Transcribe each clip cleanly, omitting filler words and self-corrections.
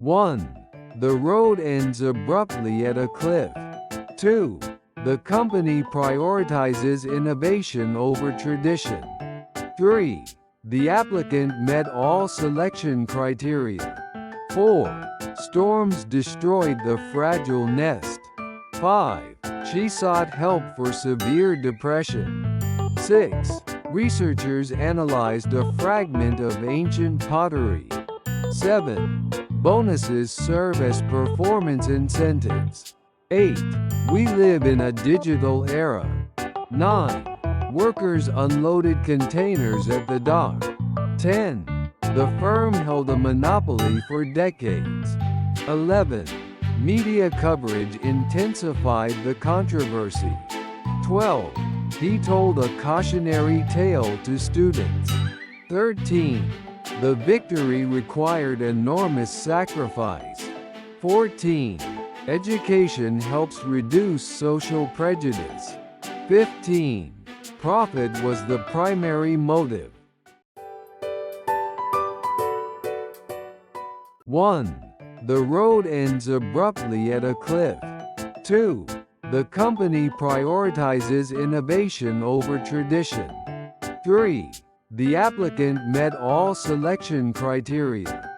1. The road ends abruptly at a cliff. 2. The company prioritizes innovation over tradition. 3. The applicant met all selection criteria. 4. Storms destroyed the fragile nest. 5. She sought help for severe depression. 6. Researchers analyzed a fragment of ancient pottery. 7. Bonuses serve as performance incentives. 8. We live in a digital era. 9. Workers unloaded containers at the dock. 10. The firm held a monopoly for decades. 11. Media coverage intensified the controversy. 12. He told a cautionary tale to students. 13. The victory required enormous sacrifice. 14. Education helps reduce social prejudice. 15. Profit was the primary motive. 1. The road ends abruptly at a cliff. 2. The company prioritizes innovation over tradition. 3. The applicant met all selection criteria.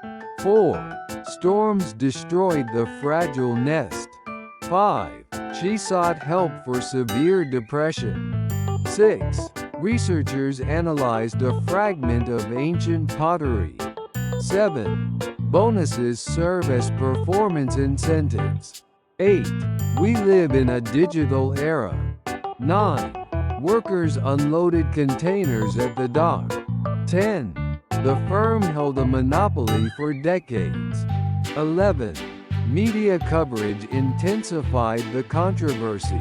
4. Storms destroyed the fragile nest. 5. She sought help for severe depression. 6. Researchers analyzed a fragment of ancient pottery. 7. Bonuses serve as performance incentives. 8. We live in a digital era. 9. Workers unloaded containers at the dock. 10. The firm held a monopoly for decades. 11. Media coverage intensified the controversy.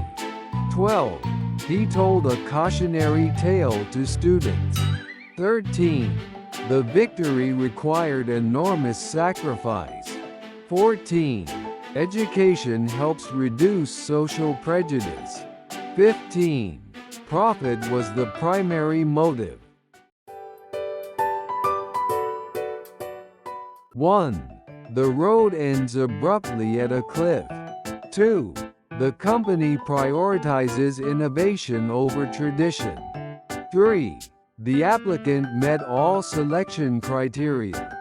12. He told a cautionary tale to students. 13. The victory required enormous sacrifice. 14. Education helps reduce social prejudice. 15. Profit was the primary motive. 1. The road ends abruptly at a cliff. 2. The company prioritizes innovation over tradition. 3. The applicant met all selection criteria.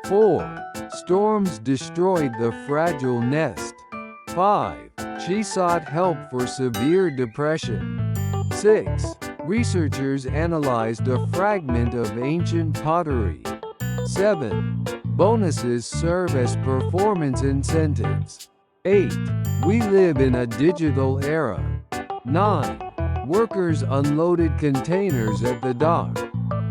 4. Storms destroyed the fragile nest. 5. She sought help for severe depression. 6. Researchers analyzed a fragment of ancient pottery. 7. Bonuses serve as performance incentives. 8. We live in a digital era. 9. Workers unloaded containers at the dock.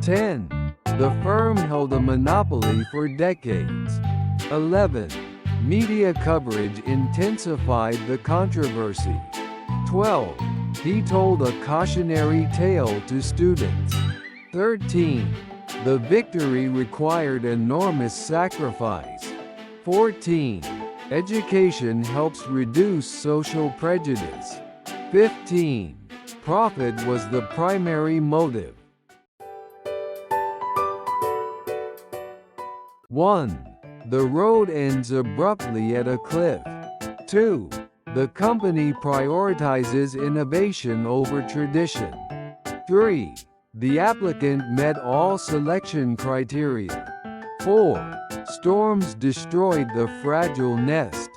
10. The firm held a monopoly for decades. 11. Media coverage intensified the controversy. 12. He told a cautionary tale to students. 13. The victory required enormous sacrifice. 14. Education helps reduce social prejudice. 15. Profit was the primary motive. 1. The road ends abruptly at a cliff. 2. The company prioritizes innovation over tradition. 3. The applicant met all selection criteria. 4. Storms destroyed the fragile nest.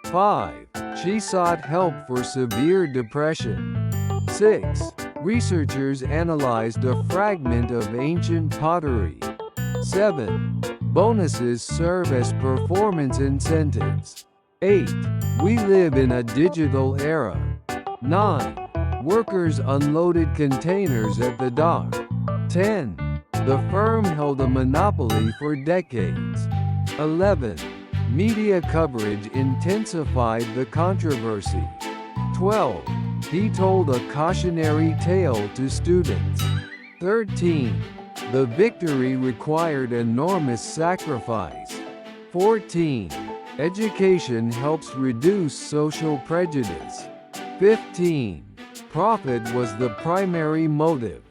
5. She sought help for severe depression. 6. Researchers analyzed a fragment of ancient pottery. 7. Bonuses serve as performance incentives. 8. We live in a digital era. 9. Workers unloaded containers at the dock. 10. The firm held a monopoly for decades. 11. Media coverage intensified the controversy. 12. He told a cautionary tale to students. 13. The victory required enormous sacrifice. 14. Education helps reduce social prejudice. 15. Profit was the primary motive.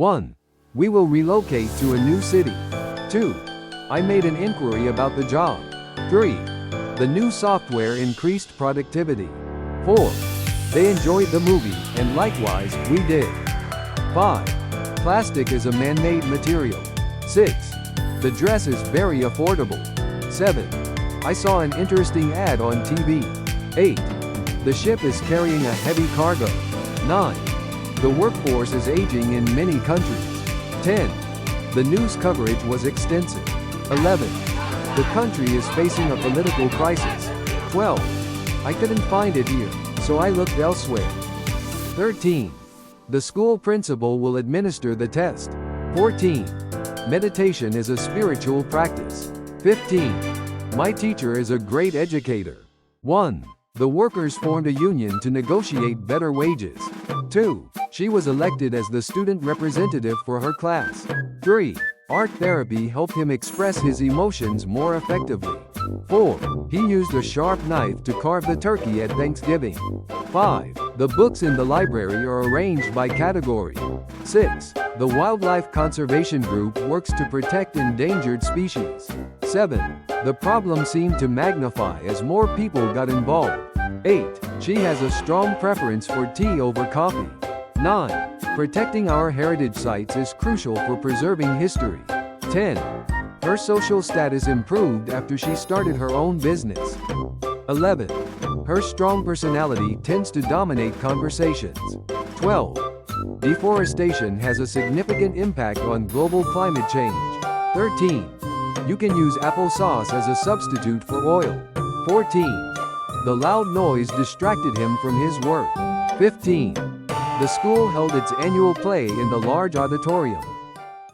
1. We will relocate to a new city. 2. I made an inquiry about the job. 3. The new software increased productivity. 4. They enjoyed the movie, and likewise, we did. 5. Plastic is a man-made material. 6. The dress is very affordable. 7. I saw an interesting ad on TV. 8. The ship is carrying a heavy cargo. 9. The workforce is aging in many countries. 10. The news coverage was extensive. 11. The country is facing a political crisis. 12. I couldn't find it here, so I looked elsewhere. 13. The school principal will administer the test. 14. Meditation is a spiritual practice. 15. My teacher is a great educator. 1. The workers formed a union to negotiate better wages. 2. She was elected as the student representative for her class. 3. Art therapy helped him express his emotions more effectively. 4. He used a sharp knife to carve the turkey at Thanksgiving. 5. The books in the library are arranged by category. 6. The Wildlife Conservation Group works to protect endangered species. 7. The problem seemed to magnify as more people got involved. 8. She has a strong preference for tea over coffee. 9. Protecting our heritage sites is crucial for preserving history. 10. Her social status improved after she started her own business. 11. Her strong personality tends to dominate conversations. 12. Deforestation has a significant impact on global climate change. 13. You can use applesauce as a substitute for oil. 14. The loud noise distracted him from his work. 15. The school held its annual play in the large auditorium.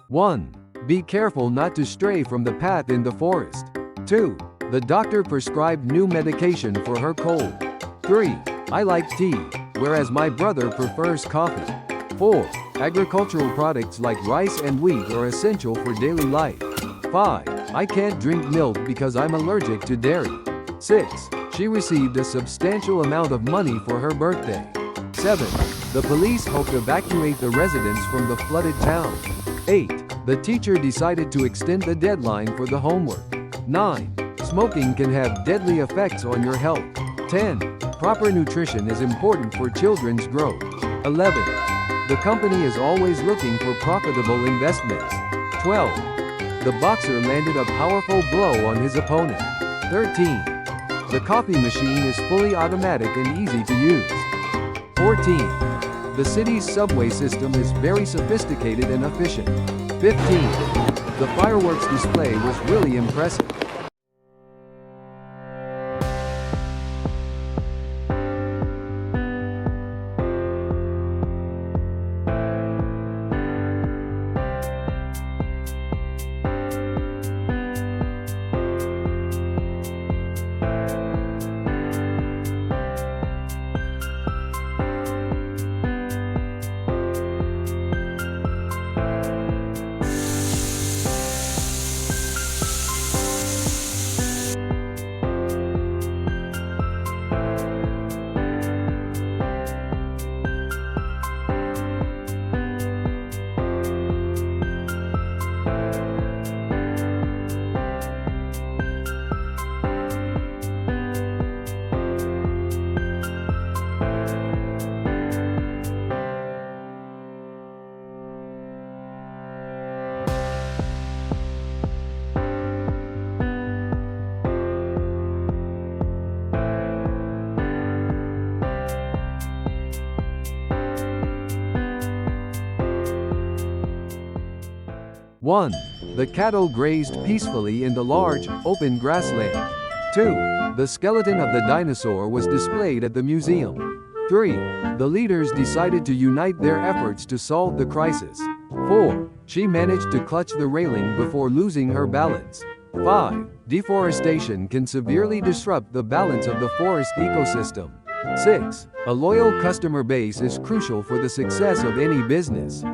1. Be careful not to stray from the path in the forest. 2. The doctor prescribed new medication for her cold. 3. I like tea, whereas my brother prefers coffee. 4. Agricultural products like rice and wheat are essential for daily life. 5. I can't drink milk because I'm allergic to dairy. 6. She received a substantial amount of money for her birthday. 7. The police hoped to evacuate the residents from the flooded town. 8. The teacher decided to extend the deadline for the homework. 9. Smoking can have deadly effects on your health. 10. Proper nutrition is important for children's growth. 11. The company is always looking for profitable investments. 12. The boxer landed a powerful blow on his opponent. 13. The coffee machine is fully automatic and easy to use. 14. The city's subway system is very sophisticated and efficient. 15. The fireworks display was really impressive. One. The cattle grazed peacefully in the large, open grassland. 2. The skeleton of the dinosaur was displayed at the museum. 3. The leaders decided to unite their efforts to solve the crisis. 4. She managed to clutch the railing before losing her balance. 5. Deforestation can severely disrupt the balance of the forest ecosystem. 6. A loyal customer base is crucial for the success of any business.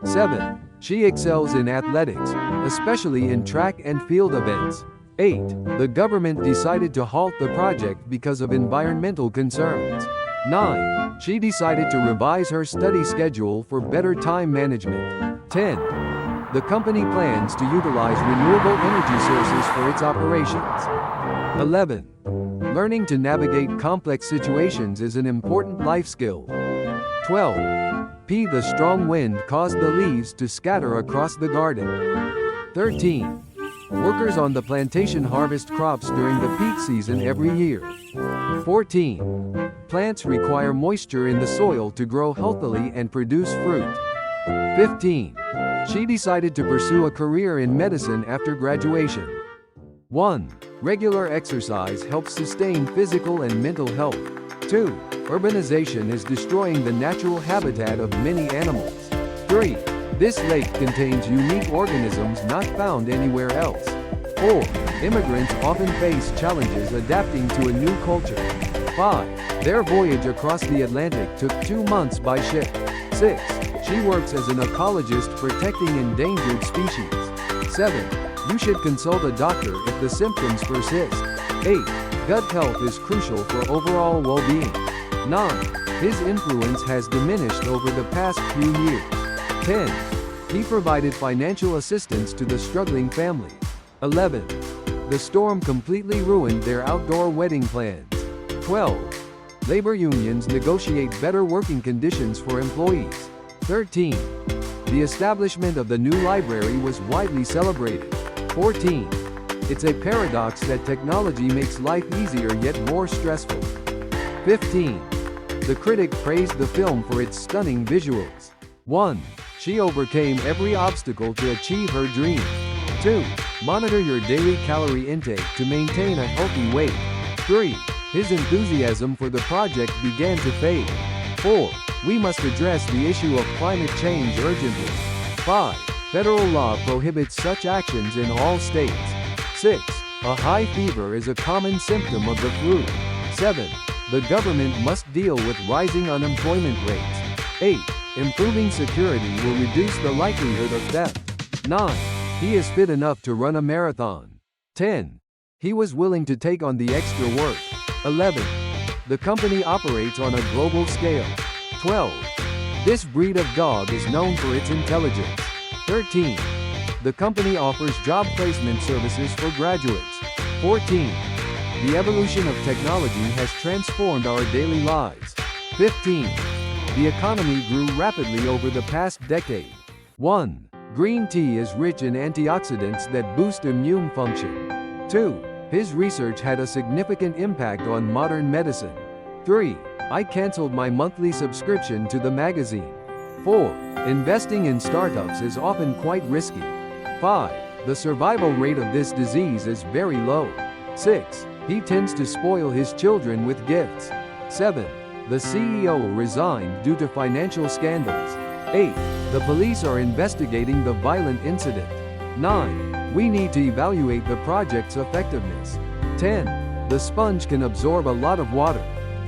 7. She excels in athletics, especially in track and field events. 8. The government decided to halt the project because of environmental concerns. 9. She decided to revise her study schedule for better time management. 10. The company plans to utilize renewable energy sources for its operations. 11. Learning to navigate complex situations is an important life skill. 12. P. The strong wind caused the leaves to scatter across the garden. 13. Workers on the plantation harvest crops during the peak season every year. 14. Plants require moisture in the soil to grow healthily and produce fruit. 15. She decided to pursue a career in medicine after graduation. 1. Regular exercise helps sustain physical and mental health. 2. Urbanization is destroying the natural habitat of many animals. 3. This lake contains unique organisms not found anywhere else. 4. Immigrants often face challenges adapting to a new culture. 5. Their voyage across the Atlantic took 2 months by ship. 6. She works as an ecologist protecting endangered species. 7. You should consult a doctor if the symptoms persist. 8. Gut health is crucial for overall well-being. 9. His influence has diminished over the past few years. 10. He provided financial assistance to the struggling family. 11. The storm completely ruined their outdoor wedding plans. 12. Labor unions negotiate better working conditions for employees. 13. The establishment of the new library was widely celebrated. 14. It's a paradox that technology makes life easier yet more stressful. 15. The critic praised the film for its stunning visuals. 1. She overcame every obstacle to achieve her dream. 2. Monitor your daily calorie intake to maintain a healthy weight. 3. His enthusiasm for the project began to fade. 4. We must address the issue of climate change urgently. 5. Federal law prohibits such actions in all states. 6. A high fever is a common symptom of the flu. 7. The government must deal with rising unemployment rates. 8. Improving security will reduce the likelihood of theft. 9. He is fit enough to run a marathon. 10. He was willing to take on the extra work. 11. The company operates on a global scale. 12. This breed of dog is known for its intelligence. 13. The company offers job placement services for graduates. 14. The evolution of technology has transformed our daily lives. 15. The economy grew rapidly over the past decade. 1. Green tea is rich in antioxidants that boost immune function. 2. His research had a significant impact on modern medicine. 3. I canceled my monthly subscription to the magazine. 4. Investing in startups is often quite risky. 5. The survival rate of this disease is very low. 6. He tends to spoil his children with gifts. 7. The CEO resigned due to financial scandals. 8. The police are investigating the violent incident. 9. We need to evaluate the project's effectiveness. 10. The sponge can absorb a lot of water.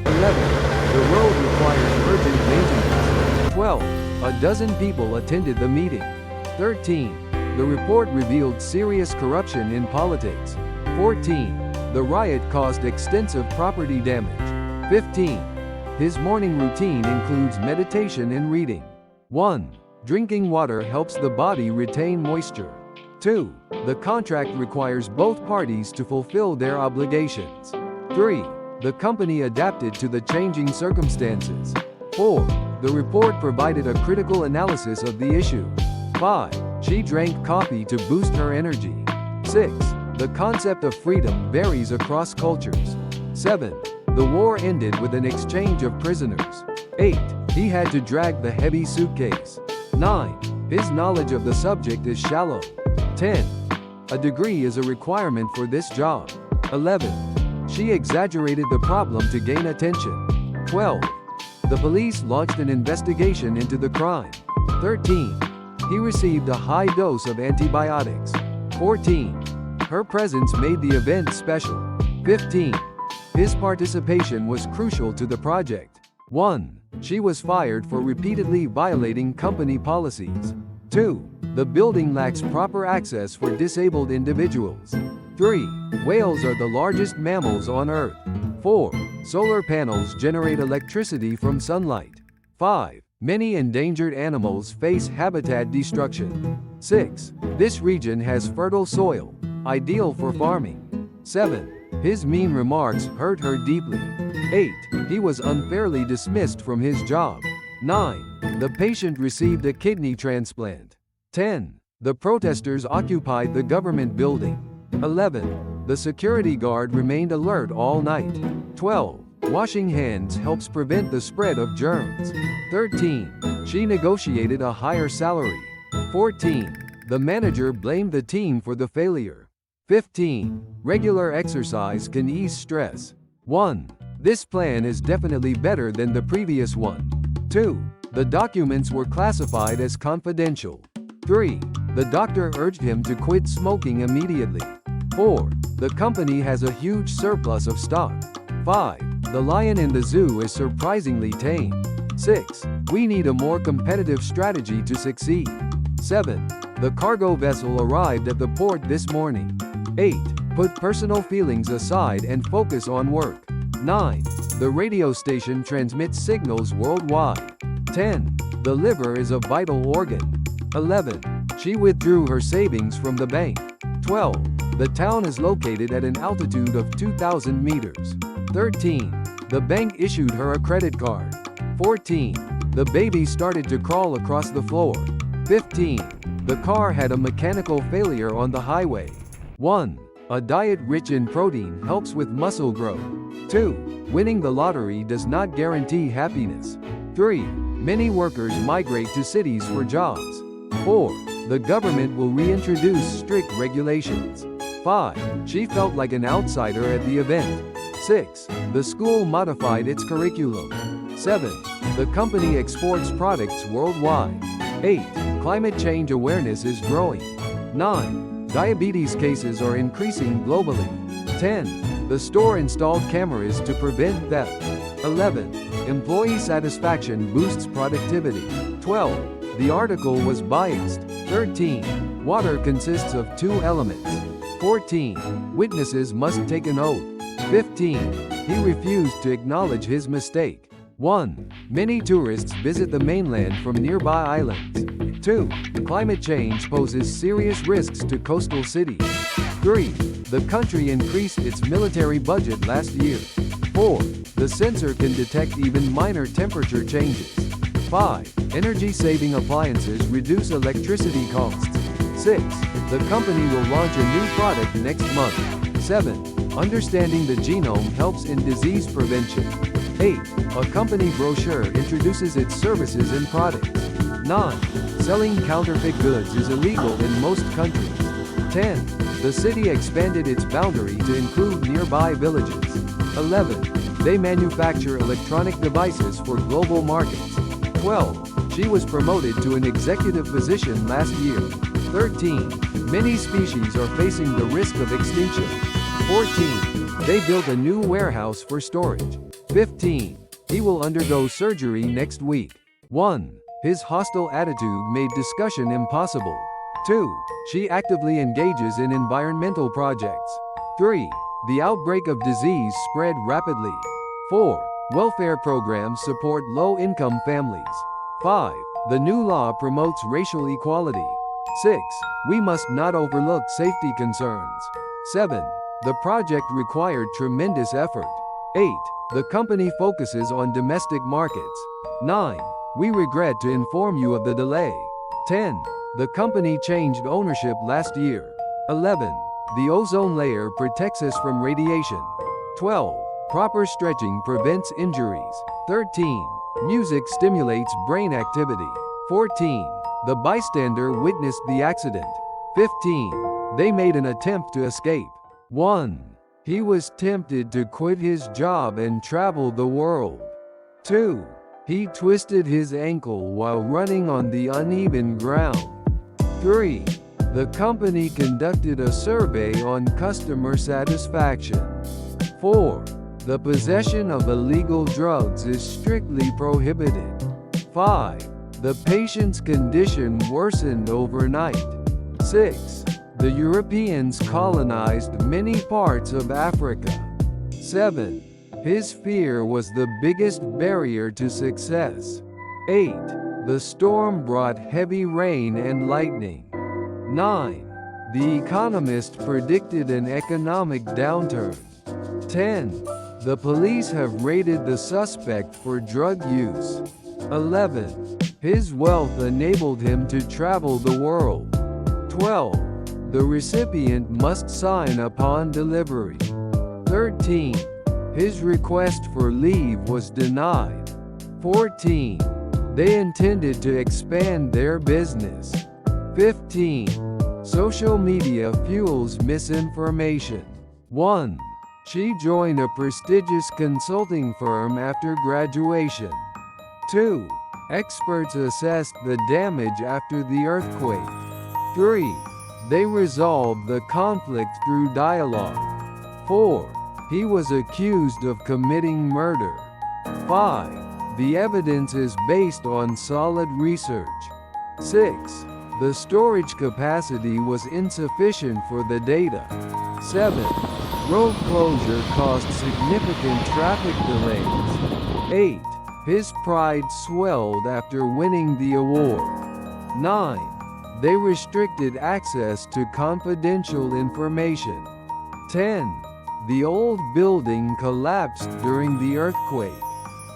11. The road requires urgent maintenance. 12. A dozen people attended the meeting. 13. The report revealed serious corruption in politics. 14. The riot caused extensive property damage. 15. His morning routine includes meditation and reading. 1. Drinking water helps the body retain moisture. 2. The contract requires both parties to fulfill their obligations. 3. The company adapted to the changing circumstances. 4. The report provided a critical analysis of the issue. 5. She drank coffee to boost her energy. 6. The concept of freedom varies across cultures. 7. The war ended with an exchange of prisoners. 8. He had to drag the heavy suitcase. 9. His knowledge of the subject is shallow. 10. A degree is a requirement for this job. 11. She exaggerated the problem to gain attention. 12. The police launched an investigation into the crime. 13. He received a high dose of antibiotics. 14. Her presence made the event special. 15. His participation was crucial to the project. 1. She was fired for repeatedly violating company policies. 2. The building lacks proper access for disabled individuals. 3. Whales are the largest mammals on Earth. 4. Solar panels generate electricity from sunlight. 5. Many endangered animals face habitat destruction. 6. This region has fertile soil, ideal for farming. 7. His mean remarks hurt her deeply. 8. He was unfairly dismissed from his job. 9. The patient received a kidney transplant. 10. The protesters occupied the government building. 11. The security guard remained alert all night. 12. Washing hands helps prevent the spread of germs. 13. She negotiated a higher salary. 14. The manager blamed the team for the failure. 15. Regular exercise can ease stress. 1. This plan is definitely better than the previous one. 2. The documents were classified as confidential. 3. The doctor urged him to quit smoking immediately. 4. The company has a huge surplus of stock. 5. The lion in the zoo is surprisingly tame. 6. We need a more competitive strategy to succeed. 7. The cargo vessel arrived at the port this morning. 8. Put personal feelings aside and focus on work. 9. The radio station transmits signals worldwide. 10. The liver is a vital organ. 11. She withdrew her savings from the bank. 12. The town is located at an altitude of 2,000 meters. 13. The bank issued her a credit card. 14. The baby started to crawl across the floor. 15. The car had a mechanical failure on the highway. 1. A diet rich in protein helps with muscle growth. 2. Winning the lottery does not guarantee happiness. 3. Many workers migrate to cities for jobs. 4. The government will reintroduce strict regulations. 5. She felt like an outsider at the event. 6. The school modified its curriculum. 7. The company exports products worldwide. 8. Climate change awareness is growing. 9. Diabetes cases are increasing globally. 10. The store installed cameras to prevent theft. 11. Employee satisfaction boosts productivity. 12. The article was biased. 13. Water consists of 2 elements. 14. Witnesses must take an oath. 15. He refused to acknowledge his mistake. 1. Many tourists visit the mainland from nearby islands. 2. Climate change poses serious risks to coastal cities. 3. The country increased its military budget last year. 4. The sensor can detect even minor temperature changes. 5. Energy-saving appliances reduce electricity costs. 6. The company will launch a new product next month. 7. Understanding the genome helps in disease prevention. 8. A company brochure introduces its services and products. 9. Selling counterfeit goods is illegal in most countries. 10. The city expanded its boundary to include nearby villages. 11. They manufacture electronic devices for global markets. 12. She was promoted to an executive position last year. 13. Many species are facing the risk of extinction. 14. They built a new warehouse for storage. 15. He will undergo surgery next week. 1. His hostile attitude made discussion impossible. 2. She actively engages in environmental projects. 3. The outbreak of disease spread rapidly. 4. Welfare programs support low-income families. 5. The new law promotes racial equality. 6. We must not overlook safety concerns. 7. The project required tremendous effort. 8. The company focuses on domestic markets. 9. We regret to inform you of the delay. 10. The company changed ownership last year. 11. The ozone layer protects us from radiation. 12. Proper stretching prevents injuries. 13. Music stimulates brain activity. 14. The bystander witnessed the accident. 15. They made an attempt to escape. 1. He was tempted to quit his job and travel the world. 2. He twisted his ankle while running on the uneven ground. 3. The company conducted a survey on customer satisfaction. 4. The possession of illegal drugs is strictly prohibited. 5. The patient's condition worsened overnight. 6. The Europeans colonized many parts of Africa. 7. His fear was the biggest barrier to success. 8. The storm brought heavy rain and lightning. 9. The economist predicted an economic downturn. 10. The police have raided the suspect for drug use. 11. His wealth enabled him to travel the world. 12. The recipient must sign upon delivery. 13. His request for leave was denied. 14. They intended to expand their business. 15. Social media fuels misinformation. 1. She joined a prestigious consulting firm after graduation. 2. Experts assessed the damage after the earthquake. 3. They resolved the conflict through dialogue. 4. He was accused of committing murder. 5. The evidence is based on solid research. 6. The storage capacity was insufficient for the data. 7. Road closure caused significant traffic delays. 8. His pride swelled after winning the award. 9. They restricted access to confidential information. 10. The old building collapsed during the earthquake.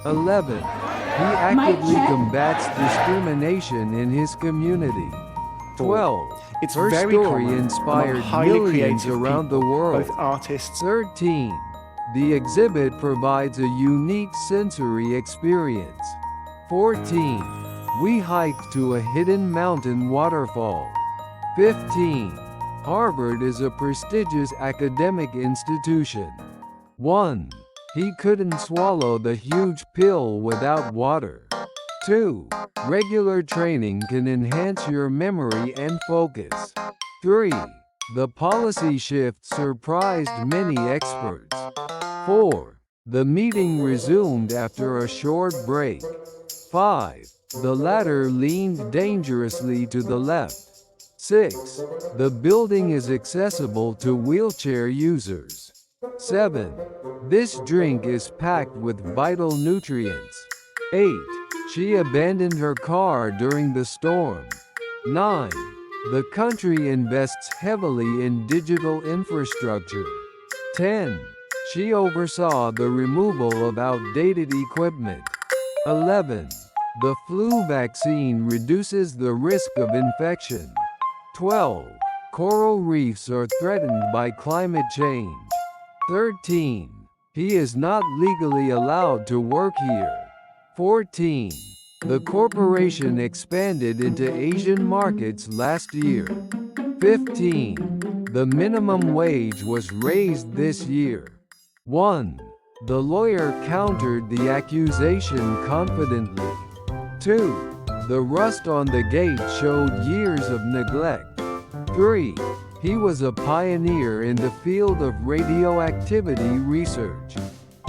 11. He actively combats discrimination in his community. 12. It's Her very story common inspired among highly millions creative around the people, world. both artists. 13. The exhibit provides a unique sensory experience. 14. We hiked to a hidden mountain waterfall. 15. Harvard is a prestigious academic institution. 1. He couldn't swallow the huge pill without water. 2. Regular training can enhance your memory and focus. 3. The policy shift surprised many experts. 4. The meeting resumed after a short break. 5. The ladder leaned dangerously to the left. 6. The building is accessible to wheelchair users. 7. This drink is packed with vital nutrients. 8. She abandoned her car during the storm. 9. The country invests heavily in digital infrastructure. 10. She oversaw the removal of outdated equipment. 11. The flu vaccine reduces the risk of infection. 12. Coral reefs are threatened by climate change. 13. He is not legally allowed to work here. 14. The corporation expanded into Asian markets last year. 15. The minimum wage was raised this year. 1. The lawyer countered the accusation confidently. 2. The rust on the gate showed years of neglect. 3. He was a pioneer in the field of radioactivity research.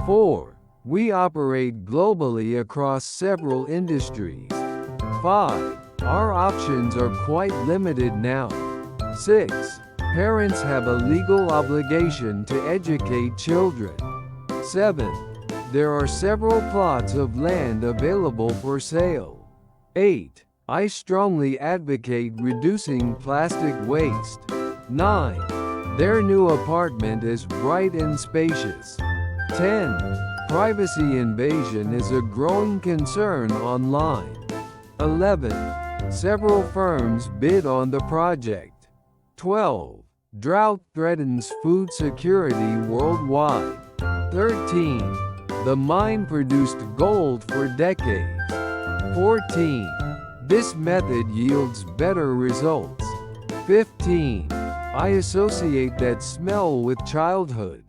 4. We operate globally across several industries. 5. Our options are quite limited now. 6. Parents have a legal obligation to educate children. 7. There are several plots of land available for sale. 8. I strongly advocate reducing plastic waste. 9. Their new apartment is bright and spacious. 10. Privacy invasion is a growing concern online. 11. Several firms bid on the project. 12. Drought threatens food security worldwide. 13. The mine produced gold for decades. 14. This method yields better results. 15. I associate that smell with childhood.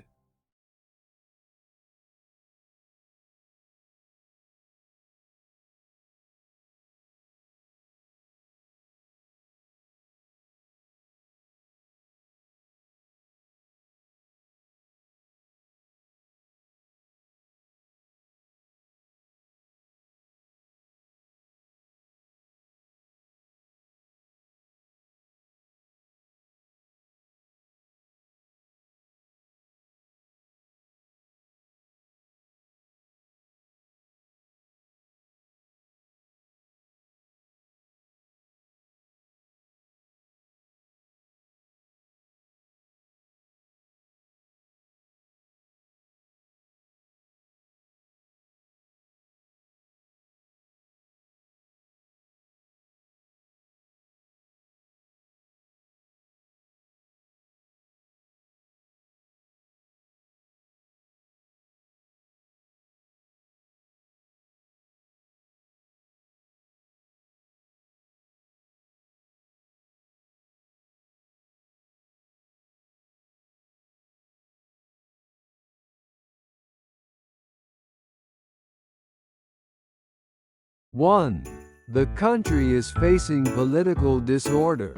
1. The country is facing political disorder.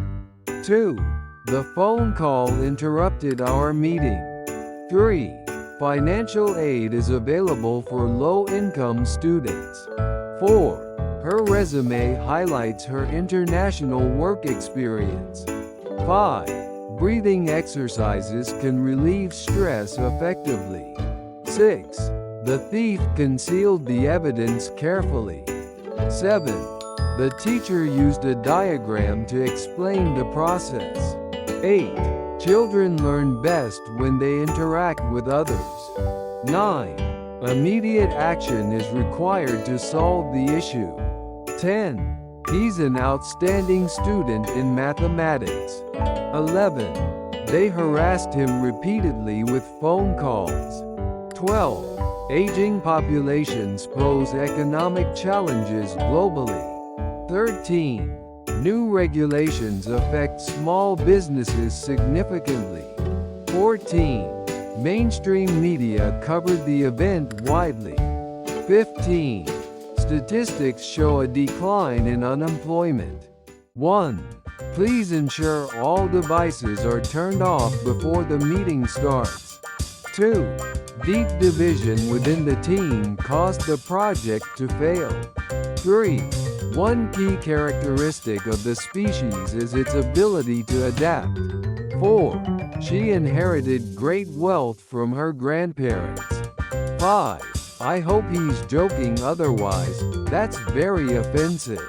2. The phone call interrupted our meeting. 3. Financial aid is available for low-income students. 4. Her resume highlights her international work experience. 5. Breathing exercises can relieve stress effectively. 6. The thief concealed the evidence carefully. 7. The teacher used a diagram to explain the process. 8. Children learn best when they interact with others. 9. Immediate action is required to solve the issue. 10. He's an outstanding student in mathematics. 11. They harassed him repeatedly with phone calls. 12. Aging populations pose economic challenges globally. 13. New regulations affect small businesses significantly. 14. Mainstream media covered the event widely. 15. Statistics show a decline in unemployment. 1. Please ensure all devices are turned off before the meeting starts. 2. Deep division within the team caused the project to fail. 3. One key characteristic of the species is its ability to adapt. 4. She inherited great wealth from her grandparents. 5. I hope he's joking, otherwise, that's very offensive.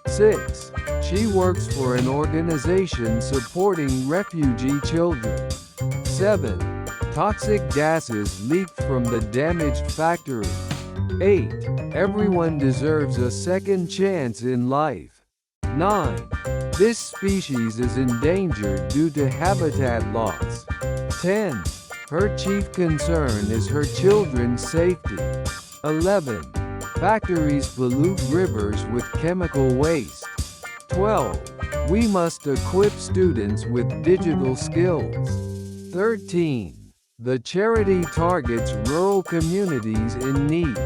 6. She works for an organization supporting refugee children. 7. Toxic gases leaked from the damaged factory. 8. Everyone deserves a second chance in life. 9. This species is endangered due to habitat loss. 10. Her chief concern is her children's safety. 11. Factories pollute rivers with chemical waste. 12. We must equip students with digital skills. 13. The charity targets rural communities in need.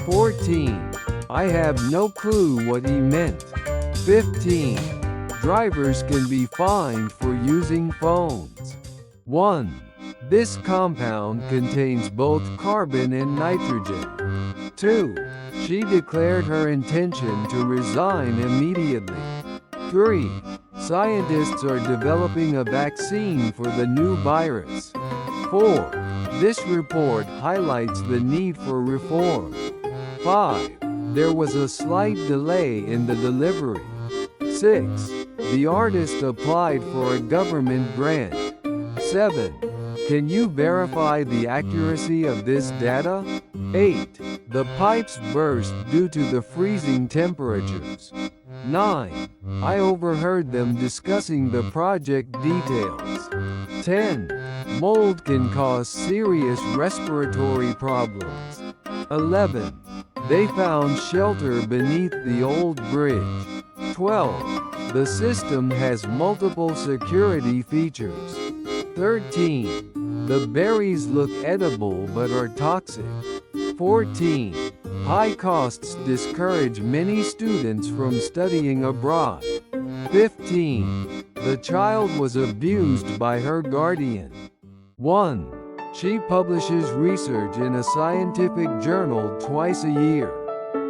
14. I have no clue what he meant. 15. Drivers can be fined for using phones. 1. This compound contains both carbon and nitrogen. 2. She declared her intention to resign immediately. 3. Scientists are developing a vaccine for the new virus. 4. This report highlights the need for reform. 5. There was a slight delay in the delivery. 6. The artist applied for a government grant. 7. Can you verify the accuracy of this data? 8. The pipes burst due to the freezing temperatures. 9. I overheard them discussing the project details. 10. Mold can cause serious respiratory problems. 11. They found shelter beneath the old bridge. 12. The system has multiple security features. 13. The berries look edible but are toxic. 14. High costs discourage many students from studying abroad. 15. The child was abused by her guardian. 1. She publishes research in a scientific journal twice a year.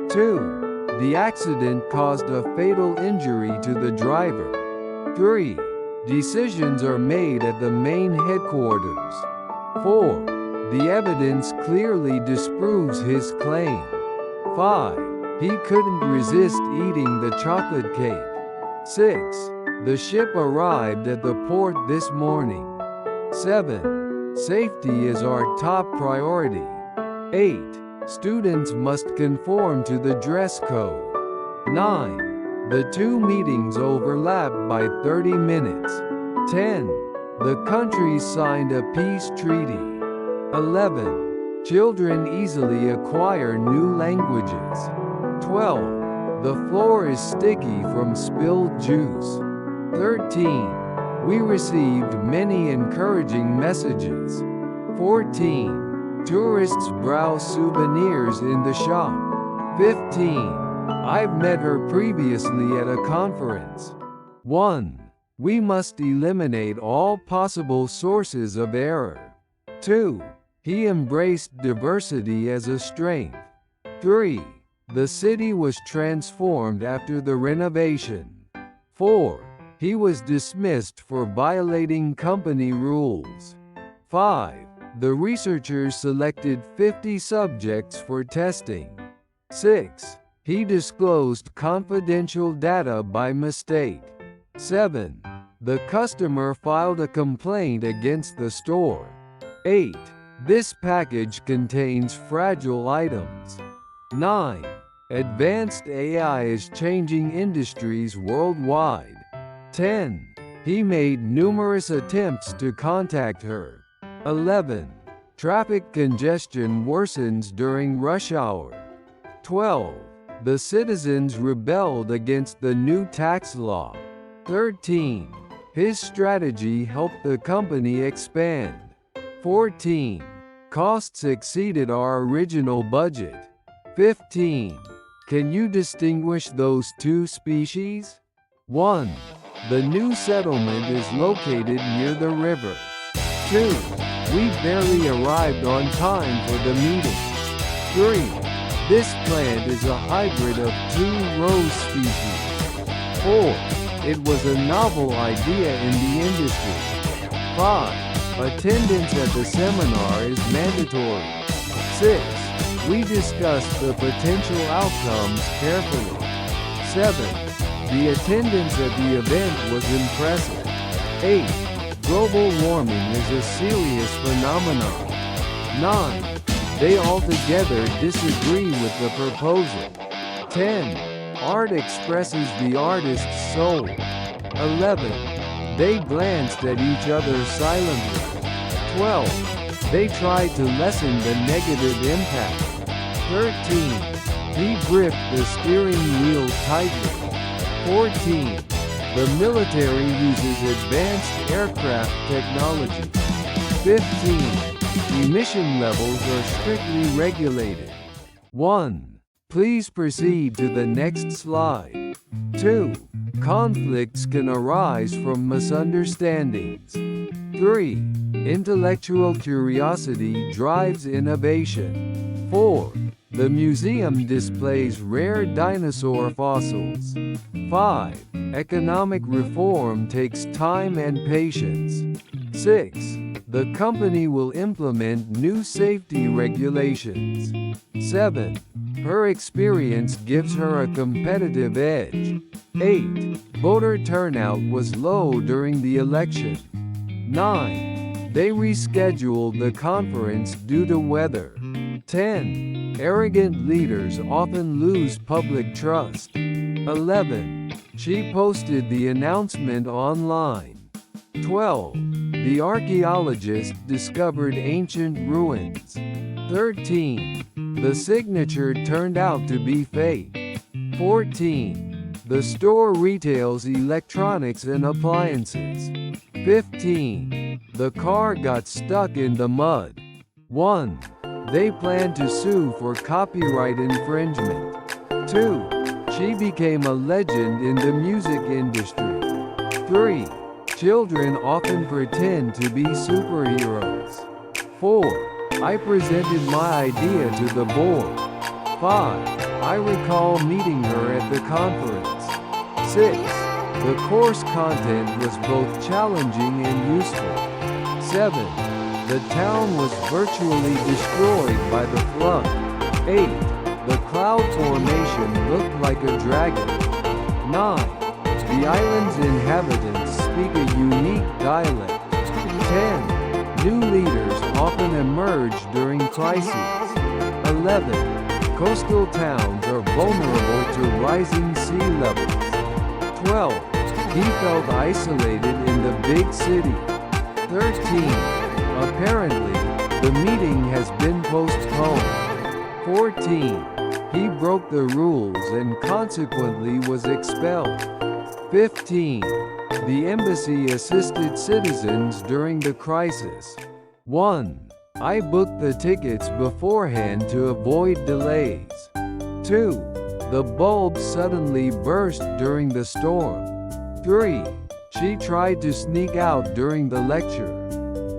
2. The accident caused a fatal injury to the driver. 3. Decisions are made at the main headquarters. 4. The evidence clearly disproves his claim. 5. He couldn't resist eating the chocolate cake. 6. The ship arrived at the port this morning. 7. Safety is our top priority. 8. Students must conform to the dress code. 9. The two meetings overlap by 30 minutes. 10. The countries signed a peace treaty. 11. Children easily acquire new languages. 12. The floor is sticky from spilled juice. 13. We received many encouraging messages. 14. Tourists browse souvenirs in the shop. 15. I've met her previously at a conference. 1. We must eliminate all possible sources of error. 2. He embraced diversity as a strength. 3. The city was transformed after the renovation. 4. He was dismissed for violating company rules. 5. The researchers selected 50 subjects for testing. 6. He disclosed confidential data by mistake. 7. The customer filed a complaint against the store. 8. This package contains fragile items. 9. Advanced AI is changing industries worldwide. 10. He made numerous attempts to contact her. 11. Traffic congestion worsens during rush hour. 12. The citizens rebelled against the new tax law. 13. His strategy helped the company expand. 14. Costs exceeded our original budget. 15. Can you distinguish those two species? 1. The new settlement is located near the river. 2. We barely arrived on time for the meeting. 3. This plant is a hybrid of 2 rose species. 4. It was a novel idea in the industry. 5. Attendance at the seminar is mandatory. 6. We discussed the potential outcomes carefully. 7. The attendance at the event was impressive. 8. Global warming is a serious phenomenon. 9. They altogether disagree with the proposal. 10. Art expresses the artist's soul. 11. They glanced at each other silently. 12. They tried to lessen the negative impact. 13. He gripped the steering wheel tightly. 14. The military uses advanced aircraft technology. 15. Emission levels are strictly regulated. 1. Please proceed to the next slide. 2. Conflicts can arise from misunderstandings. 3. Intellectual curiosity drives innovation. 4. The museum displays rare dinosaur fossils. 5. Economic reform takes time and patience. 6. The company will implement new safety regulations. 7. Her experience gives her a competitive edge. 8. Voter turnout was low during the election. 9. They rescheduled the conference due to weather. 10. Arrogant leaders often lose public trust. 11. She posted the announcement online. 12. The archaeologist discovered ancient ruins. 13. The signature turned out to be fake. 14. The store retails electronics and appliances. 15. The car got stuck in the mud. 1. They plan to sue for copyright infringement. 2. She became a legend in the music industry. 3. Children often pretend to be superheroes. 4. I presented my idea to the board. 5. I recall meeting her at the conference. 6. The course content was both challenging and useful. 7. The town was virtually destroyed by the flood. 8. The cloud formation looked like a dragon. 9. The island's inhabitants speak a unique dialect. 10. New leaders often emerge during crises. 11. Coastal towns are vulnerable to rising sea levels. 12. He felt isolated in the big city. 13. Apparently, the meeting has been postponed. 14. He broke the rules and consequently was expelled. 15. The embassy assisted citizens during the crisis. 1. I booked the tickets beforehand to avoid delays. 2. The bulb suddenly burst during the storm. 3. She tried to sneak out during the lecture.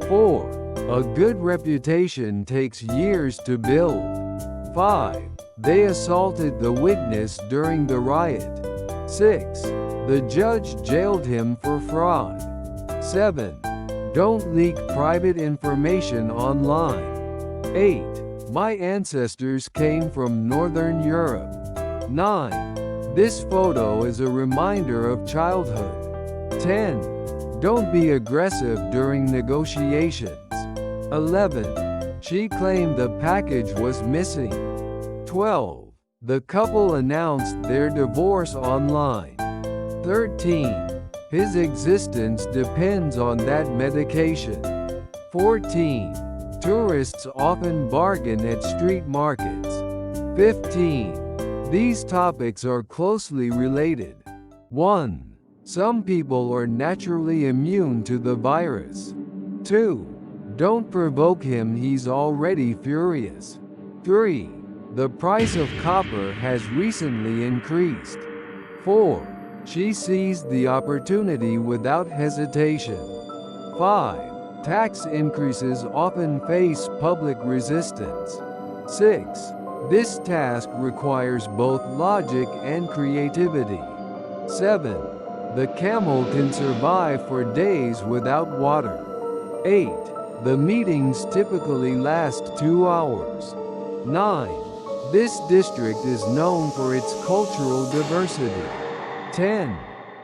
4. A good reputation takes years to build. 5. They assaulted the witness during the riot. 6. The judge jailed him for fraud. 7. Don't leak private information online. 8. My ancestors came from Northern Europe. 9. This photo is a reminder of childhood. 10. Don't be aggressive during negotiations. 11. She claimed the package was missing. 12. The couple announced their divorce online. 13. His existence depends on that medication. 14. Tourists often bargain at street markets. 15. These topics are closely related. 1. Some people are naturally immune to the virus. 2. Don't provoke him, he's already furious. 3. The price of copper has recently increased. 4. She seized the opportunity without hesitation. 5. Tax increases often face public resistance. 6. This task requires both logic and creativity. 7. The camel can survive for days without water. 8. The meetings typically last 2 hours. 9. This district is known for its cultural diversity. 10.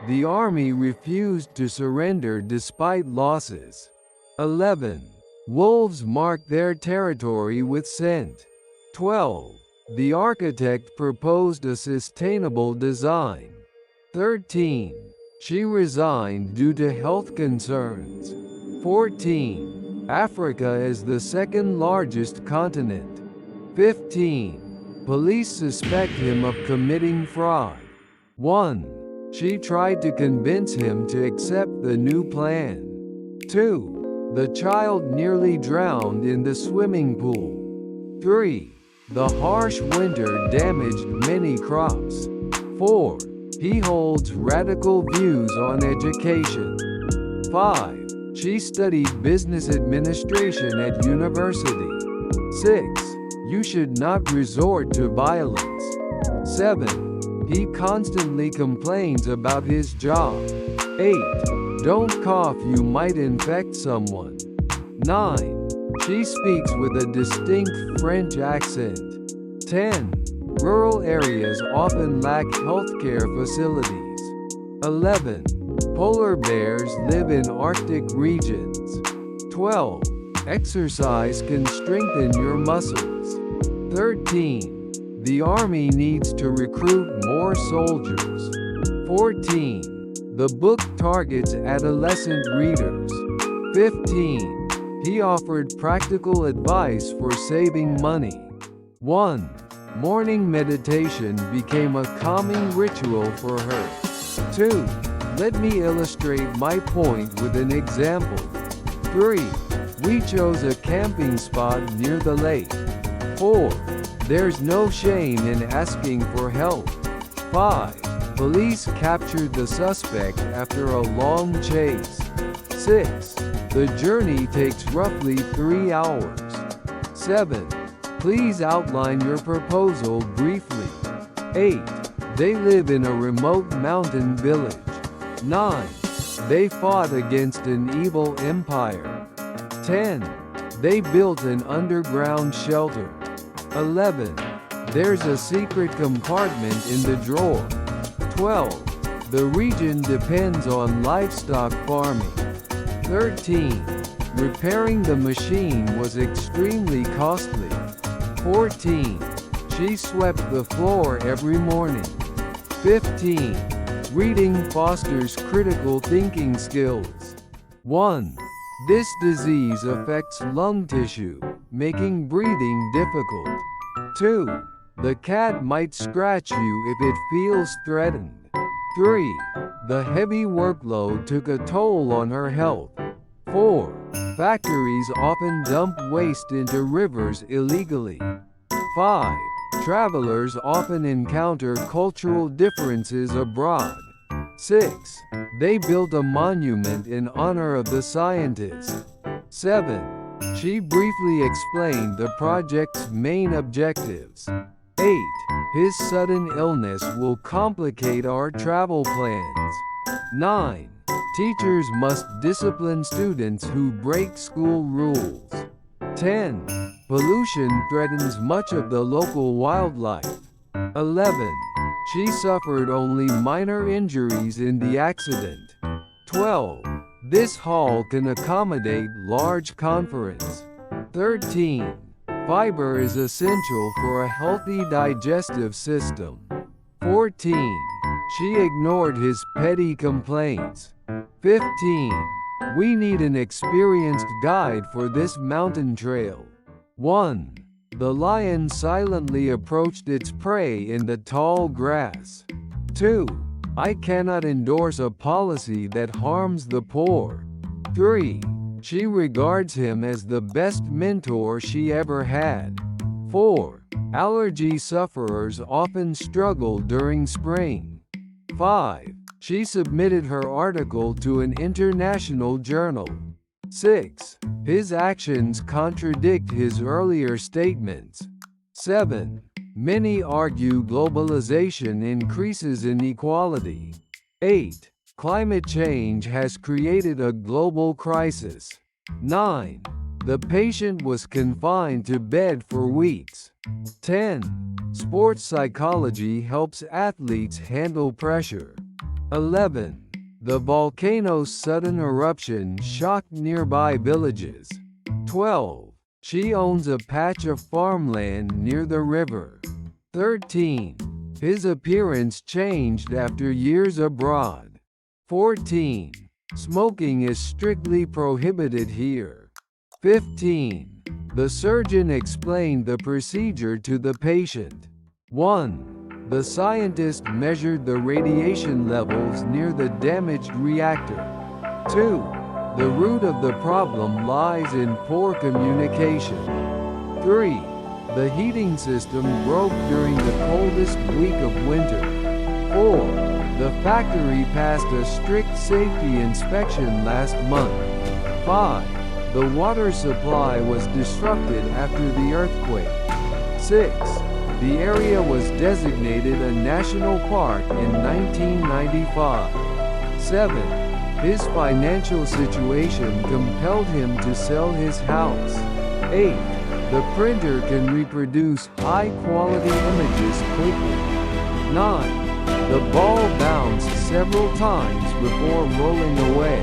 The army refused to surrender despite losses. 11. Wolves mark their territory with scent. 12. The architect proposed a sustainable design. 13. She resigned due to health concerns. 14. Africa is the second largest continent. 15. Police suspect him of committing fraud. 1. She tried to convince him to accept the new plan. 2. The child nearly drowned in the swimming pool. 3. The harsh winter damaged many crops. 4. He holds radical views on education. 5. She studied business administration at university. 6. You should not resort to violence. 7. He constantly complains about his job. 8. Don't cough, you might infect someone. 9. She speaks with a distinct French accent. 10. Rural areas often lack healthcare facilities. 11. Polar bears live in Arctic regions. 12. Exercise can strengthen your muscles. 13. The army needs to recruit more soldiers. 14. The book targets adolescent readers. 15. He offered practical advice for saving money. 1. Morning meditation became a calming ritual for her. 2. Let me illustrate my point with an example. 3. We chose a camping spot near the lake. 4. There's no shame in asking for help. 5. Police captured the suspect after a long chase. 6. The journey takes roughly 3 hours. 7. Please outline your proposal briefly. 8. They live in a remote mountain village. 9. They fought against an evil empire. 10. They built an underground shelter. 11. There's a secret compartment in the drawer. 12. The region depends on livestock farming. 13. Repairing the machine was extremely costly. 14. She swept the floor every morning. 15. Reading fosters critical thinking skills. 1. This disease affects lung tissue, making breathing difficult. 2. The cat might scratch you if it feels threatened. 3. The heavy workload took a toll on her health. 4. Factories often dump waste into rivers illegally. 5. Travelers often encounter cultural differences abroad. 6. They built a monument in honor of the scientist. 7. She briefly explained the project's main objectives. 8. His sudden illness will complicate our travel plans. 9. Teachers must discipline students who break school rules. 10. Pollution threatens much of the local wildlife. 11. She suffered only minor injuries in the accident. 12. This hall can accommodate large conference. 13. Fiber is essential for a healthy digestive system. 14. She ignored his petty complaints. 15. We need an experienced guide for this mountain trail. 1. The lion silently approached its prey in the tall grass. 2. I cannot endorse a policy that harms the poor. 3. She regards him as the best mentor she ever had. 4. Allergy sufferers often struggle during spring. 5. She submitted her article to an international journal. 6. His actions contradict his earlier statements. 7. Many argue globalization increases inequality. 8. Climate change has created a global crisis. 9. The patient was confined to bed for weeks. 10. Sports psychology helps athletes handle pressure. 11. The volcano's sudden eruption shocked nearby villages. 12. She owns a patch of farmland near the river. 13. His appearance changed after years abroad. 14. Smoking is strictly prohibited here. 15. The surgeon explained the procedure to the patient. 1. The scientist measured the radiation levels near the damaged reactor. 2. The root of the problem lies in poor communication. 3. The heating system broke during the coldest week of winter. 4. The factory passed a strict safety inspection last month. 5. The water supply was disrupted after the earthquake. 6. The area was designated a national park in 1995. 7. His financial situation compelled him to sell his house. 8. The printer can reproduce high-quality images quickly. 9. The ball bounced several times before rolling away.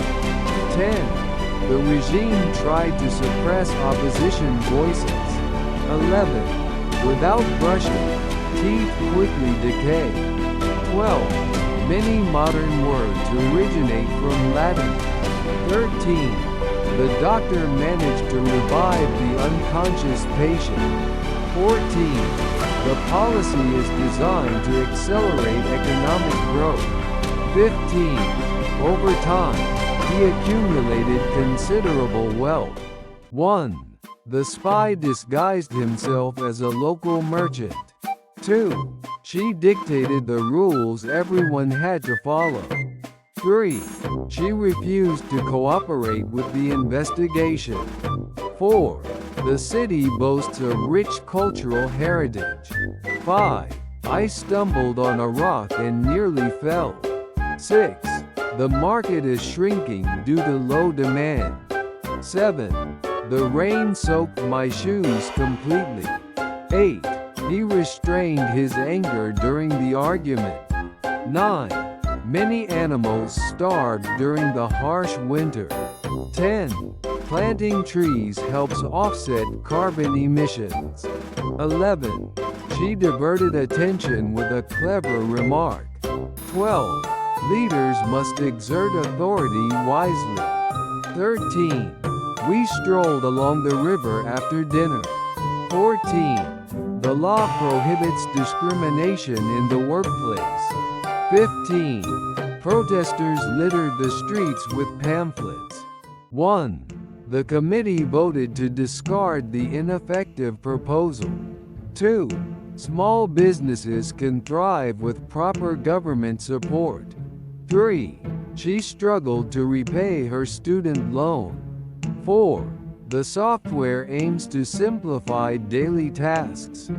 10. The regime tried to suppress opposition voices. 11. Without brushing, teeth quickly decay. 12. Many modern words originate from Latin. 13. The doctor managed to revive the unconscious patient. 14. The policy is designed to accelerate economic growth. 15. Over time, he accumulated considerable wealth. 1. The spy disguised himself as a local merchant. 2. She dictated the rules everyone had to follow. 3. She refused to cooperate with the investigation. 4. The city boasts a rich cultural heritage. 5. I stumbled on a rock and nearly fell. 6. The market is shrinking due to low demand. 7. The rain soaked my shoes completely. 8. He restrained his anger during the argument. 9. Many animals starved during the harsh winter. 10. Planting trees helps offset carbon emissions. 11. She diverted attention with a clever remark. 12. Leaders must exert authority wisely. 13. We strolled along the river after dinner. 14. The law prohibits discrimination in the workplace. 15. Protesters littered the streets with pamphlets. 1. The committee voted to discard the ineffective proposal. 2. Small businesses can thrive with proper government support. 3. She struggled to repay her student loan. 4. The software aims to simplify daily tasks.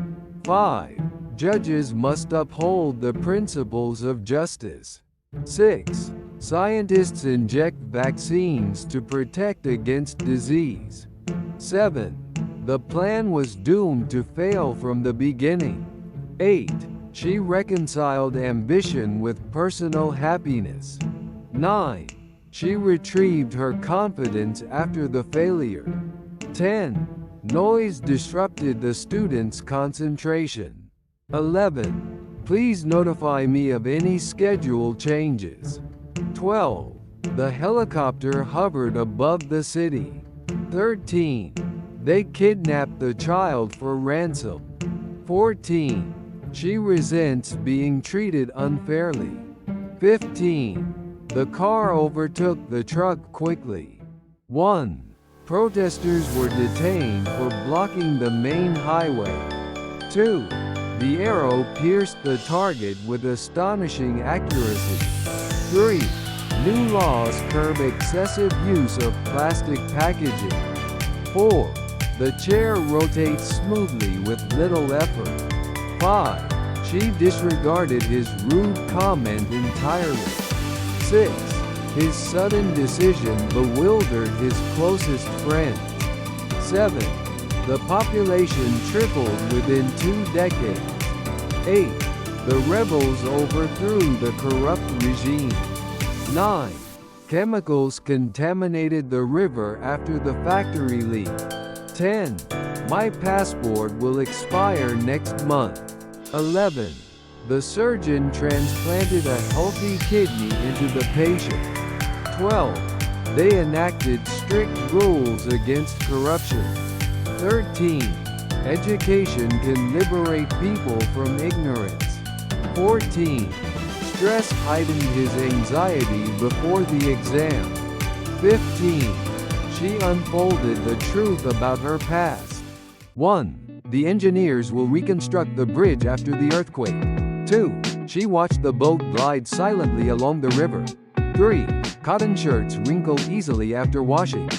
5. Judges must uphold the principles of justice. 6. Scientists inject vaccines to protect against disease. 7. The plan was doomed to fail from the beginning. 8. She reconciled ambition with personal happiness. 9. She retrieved her confidence after the failure. 10. Noise disrupted the students' concentration. 11. Please notify me of any schedule changes. 12. The helicopter hovered above the city. 13. They kidnapped the child for ransom. 14. She resents being treated unfairly. 15. The car overtook the truck quickly. 1. Protesters were detained for blocking the main highway. 2. The arrow pierced the target with astonishing accuracy. 3. New laws curb excessive use of plastic packaging. 4. The chair rotates smoothly with little effort. 5. She disregarded his rude comment entirely. 6. His sudden decision bewildered his closest friends. 7. The population tripled within 2 decades. 8. The rebels overthrew the corrupt regime. 9. Chemicals contaminated the river after the factory leak. 10. My passport will expire next month. 11. The surgeon transplanted a healthy kidney into the patient. 12. They enacted strict rules against corruption. 13. Education can liberate people from ignorance. 14. Stress heightened his anxiety before the exam. 15. She unfolded the truth about her past. 1. The engineers will reconstruct the bridge after the earthquake. 2. She watched the boat glide silently along the river. 3. Cotton shirts wrinkle easily after washing.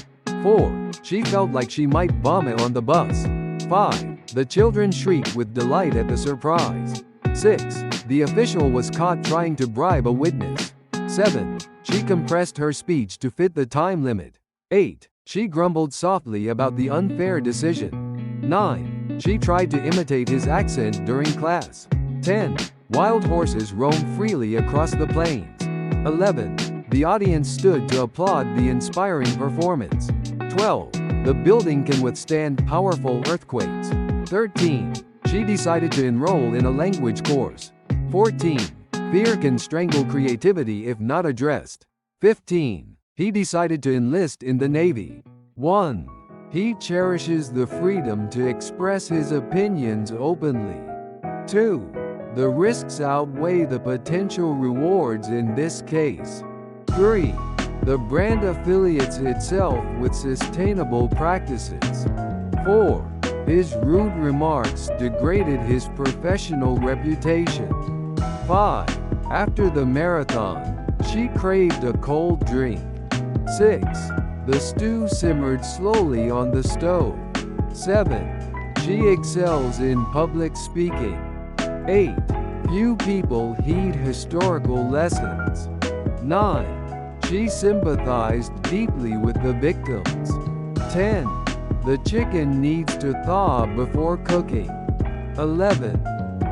4. She felt like she might vomit on the bus. 5. The children shrieked with delight at the surprise. 6. The official was caught trying to bribe a witness. 7. She compressed her speech to fit the time limit. 8. She grumbled softly about the unfair decision. 9. She tried to imitate his accent during class. 10. Wild horses roamed freely across the plains. 11. The audience stood to applaud the inspiring performance. 12. The building can withstand powerful earthquakes. 13. She decided to enroll in a language course. 14. Fear can strangle creativity if not addressed. 15. He decided to enlist in the Navy. 1. He cherishes the freedom to express his opinions openly. 2. The risks outweigh the potential rewards in this case. 3. The brand affiliates itself with sustainable practices. 4. His rude remarks degraded his professional reputation. 5. After the marathon, she craved a cold drink. 6. The stew simmered slowly on the stove. 7. She excels in public speaking. 8. Few people heed historical lessons. 9. She sympathized deeply with the victims. 10. The chicken needs to thaw before cooking. 11.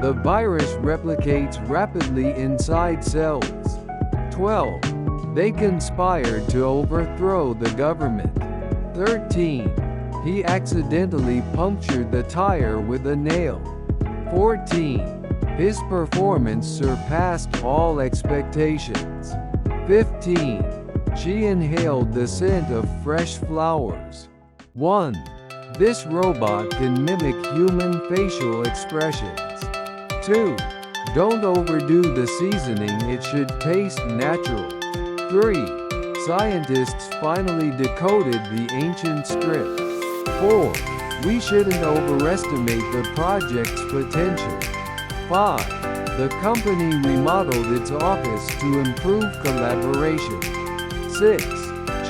The virus replicates rapidly inside cells. 12. They conspired to overthrow the government. 13. He accidentally punctured the tire with a nail. 14. His performance surpassed all expectations. 15. She inhaled the scent of fresh flowers. 1. This robot can mimic human facial expressions. 2. Don't overdo the seasoning, it should taste natural. 3. Scientists finally decoded the ancient script. 4. We shouldn't overestimate the project's potential. 5. The company remodeled its office to improve collaboration. 6.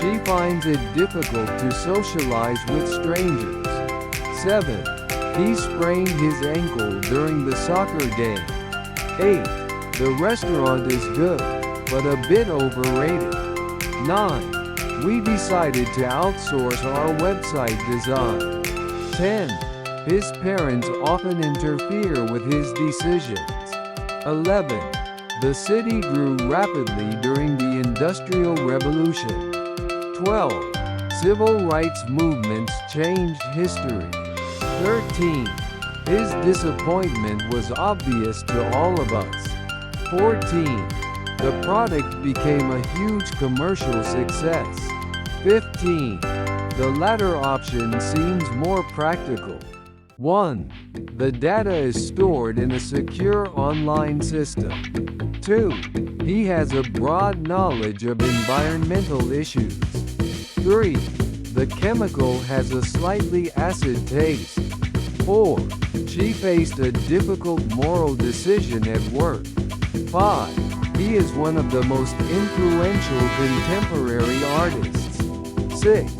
She finds it difficult to socialize with strangers. 7. He sprained his ankle during the soccer game. 8. The restaurant is good, but a bit overrated. 9. We decided to outsource our website design. 10. His parents often interfere with his decisions. 11. The city grew rapidly during the Industrial Revolution. 12. Civil rights movements changed history. 13. His disappointment was obvious to all of us. 14. The product became a huge commercial success. 15. The latter option seems more practical. 1. The data is stored in a secure online system. 2. He has a broad knowledge of environmental issues. 3. The chemical has a slightly acid taste. 4. She faced a difficult moral decision at work. 5. He is one of the most influential contemporary artists. 6.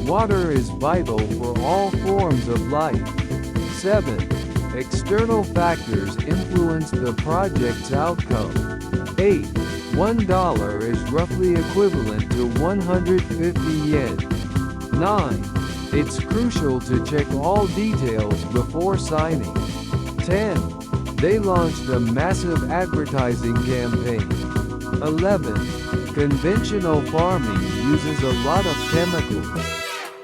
Water is vital for all forms of life. 7. External factors influence the project's outcome. 8. $1 is roughly equivalent to 150 yen. 9. It's crucial to check all details before signing. 10. They launched a massive advertising campaign. 11. Conventional farming uses a lot of chemicals.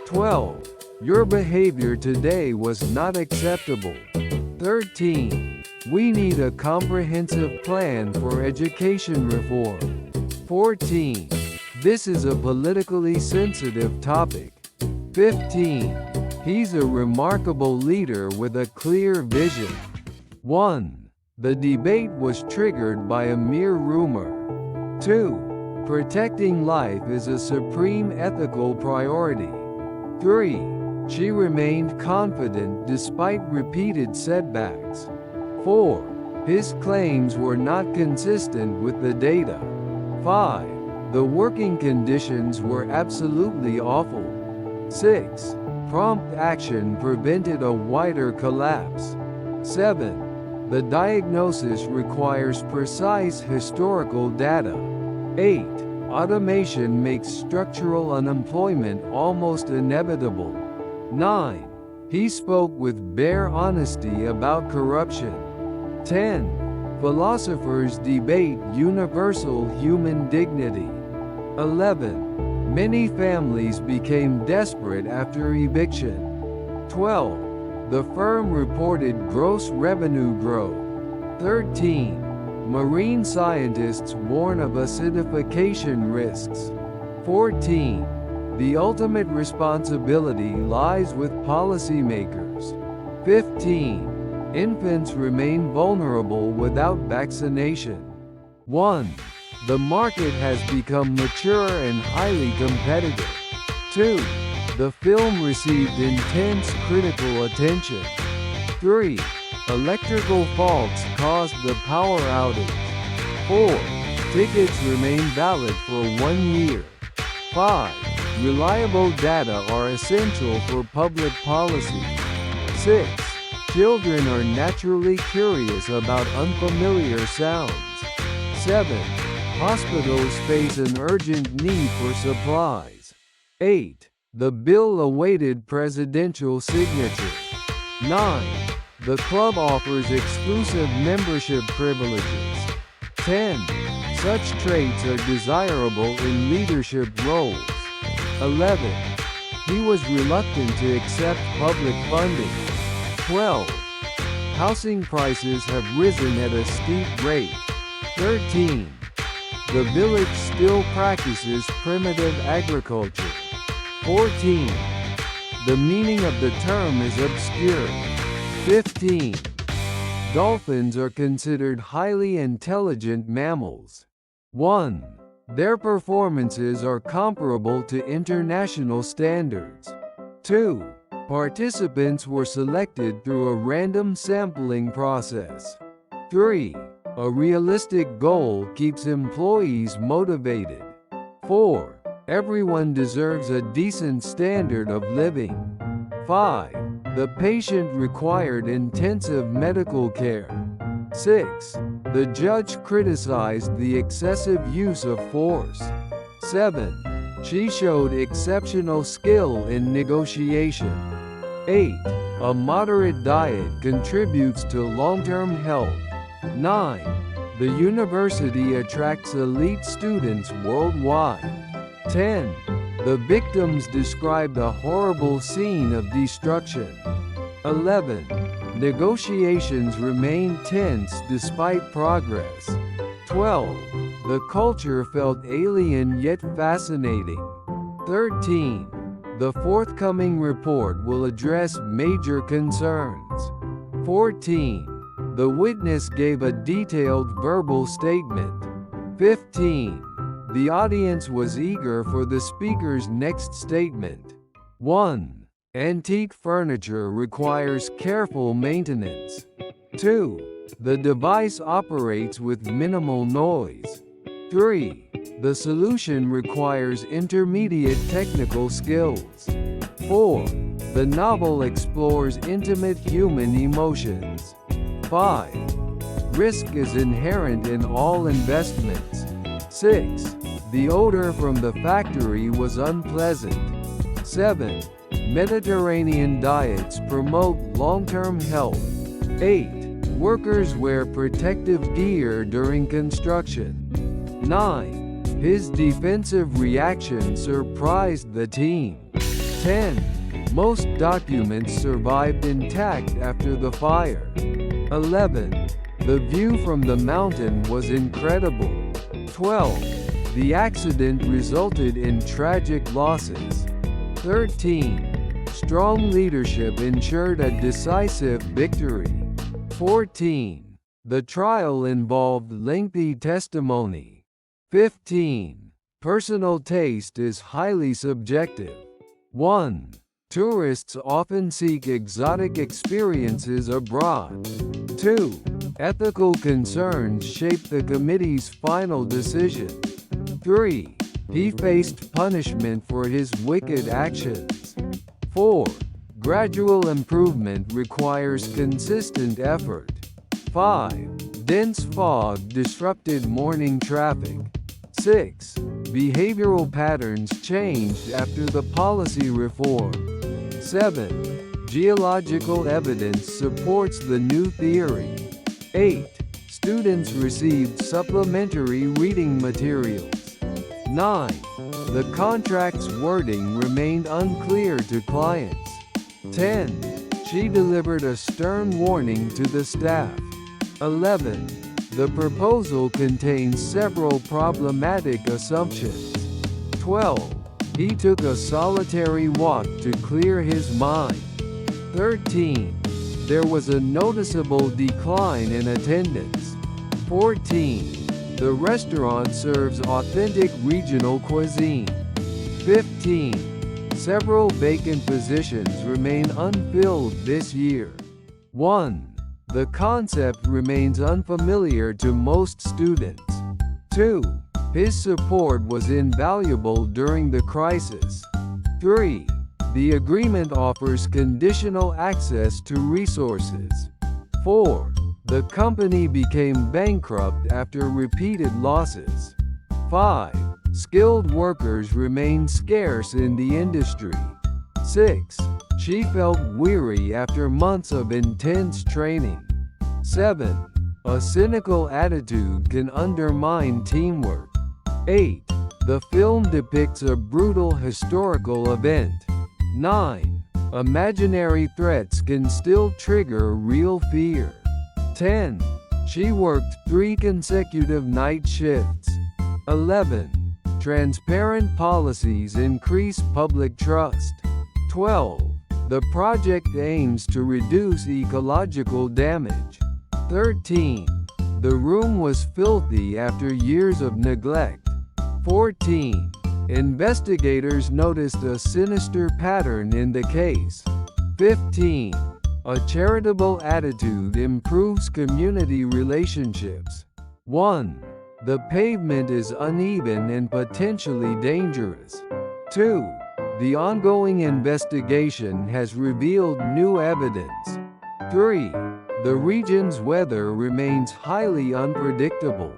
12. Your behavior today was not acceptable. 13. We need a comprehensive plan for education reform. 14. This is a politically sensitive topic. 15. He's a remarkable leader with a clear vision. 1. The debate was triggered by a mere rumor. 2. Protecting life is a supreme ethical priority. 3. She remained confident despite repeated setbacks. 4. His claims were not consistent with the data. 5. The working conditions were absolutely awful. 6. Prompt action prevented a wider collapse. 7. The diagnosis requires precise historical data. 8. Automation makes structural unemployment almost inevitable. 9. He spoke with bare honesty about corruption. 10. Philosophers debate universal human dignity. 11. Many families became desperate after eviction. 12. The firm reported gross revenue growth. 13. Marine scientists warn of acidification risks. 14. The ultimate responsibility lies with policymakers. 15. Infants remain vulnerable without vaccination. 1. The market has become mature and highly competitive. 2. The film received intense critical attention. 3. Electrical faults caused the power outage. 4. Tickets remain valid for 1 year. 5. Reliable data are essential for public policy. 6. Children are naturally curious about unfamiliar sounds. 7. Hospitals face an urgent need for supplies. 8. The bill awaited presidential signature. 9. The club offers exclusive membership privileges. 10. Such traits are desirable in leadership roles. 11. He was reluctant to accept public funding. 12. Housing prices have risen at a steep rate. 13. The village still practices primitive agriculture. 14. The meaning of the term is obscure. 15. Dolphins are considered highly intelligent mammals. 1. Their performances are comparable to international standards. 2. Participants were selected through a random sampling process. 3. A realistic goal keeps employees motivated. 4. Everyone deserves a decent standard of living. 5. The patient required intensive medical care. 6. The judge criticized the excessive use of force. 7. She showed exceptional skill in negotiation. 8. A moderate diet contributes to long-term health. 9. The university attracts elite students worldwide. 10. The victims described a horrible scene of destruction. 11. Negotiations remained tense despite progress. 12. The culture felt alien yet fascinating. 13. The forthcoming report will address major concerns. 14. The witness gave a detailed verbal statement. 15. The audience was eager for the speaker's next statement. 1. Antique furniture requires careful maintenance. 2. The device operates with minimal noise. 3. The solution requires intermediate technical skills. 4. The novel explores intimate human emotions. 5. Risk is inherent in all investments. 6. The odor from the factory was unpleasant. 7. Mediterranean diets promote long-term health. 8. Workers wear protective gear during construction. 9. His defensive reaction surprised the team. 10. Most documents survived intact after the fire. 11. The view from the mountain was incredible. 12. The accident resulted in tragic losses. 13. Strong leadership ensured a decisive victory. 14. The trial involved lengthy testimony. 15. Personal taste is highly subjective. 1. Tourists often seek exotic experiences abroad. 2. Ethical concerns shape the committee's final decision. 3. He faced punishment for his wicked actions. 4. Gradual improvement requires consistent effort. 5. Dense fog disrupted morning traffic. 6. Behavioral patterns changed after the policy reform. 7. Geological evidence supports the new theory. 8. Students received supplementary reading materials. 9. The contract's wording remained unclear to clients. 10. She delivered a stern warning to the staff. 11. The proposal contains several problematic assumptions. 12. He took a solitary walk to clear his mind. 13. There was a noticeable decline in attendance. 14. The restaurant serves authentic regional cuisine. 15. Several vacant positions remain unfilled this year. 1. The concept remains unfamiliar to most students. 2. His support was invaluable during the crisis. 3. The agreement offers conditional access to resources. 4. The company became bankrupt after repeated losses. 5. Skilled workers remain scarce in the industry. 6. She felt weary after months of intense training. 7. A cynical attitude can undermine teamwork. 8. The film depicts a brutal historical event. 9. Imaginary threats can still trigger real fear. 10. She worked 3 consecutive night shifts. 11. Transparent policies increase public trust. 12. The project aims to reduce ecological damage. 13. The room was filthy after years of neglect. 14. Investigators noticed a sinister pattern in the case. 15. A charitable attitude improves community relationships. 1. The pavement is uneven and potentially dangerous. 2. The ongoing investigation has revealed new evidence. 3. The region's weather remains highly unpredictable.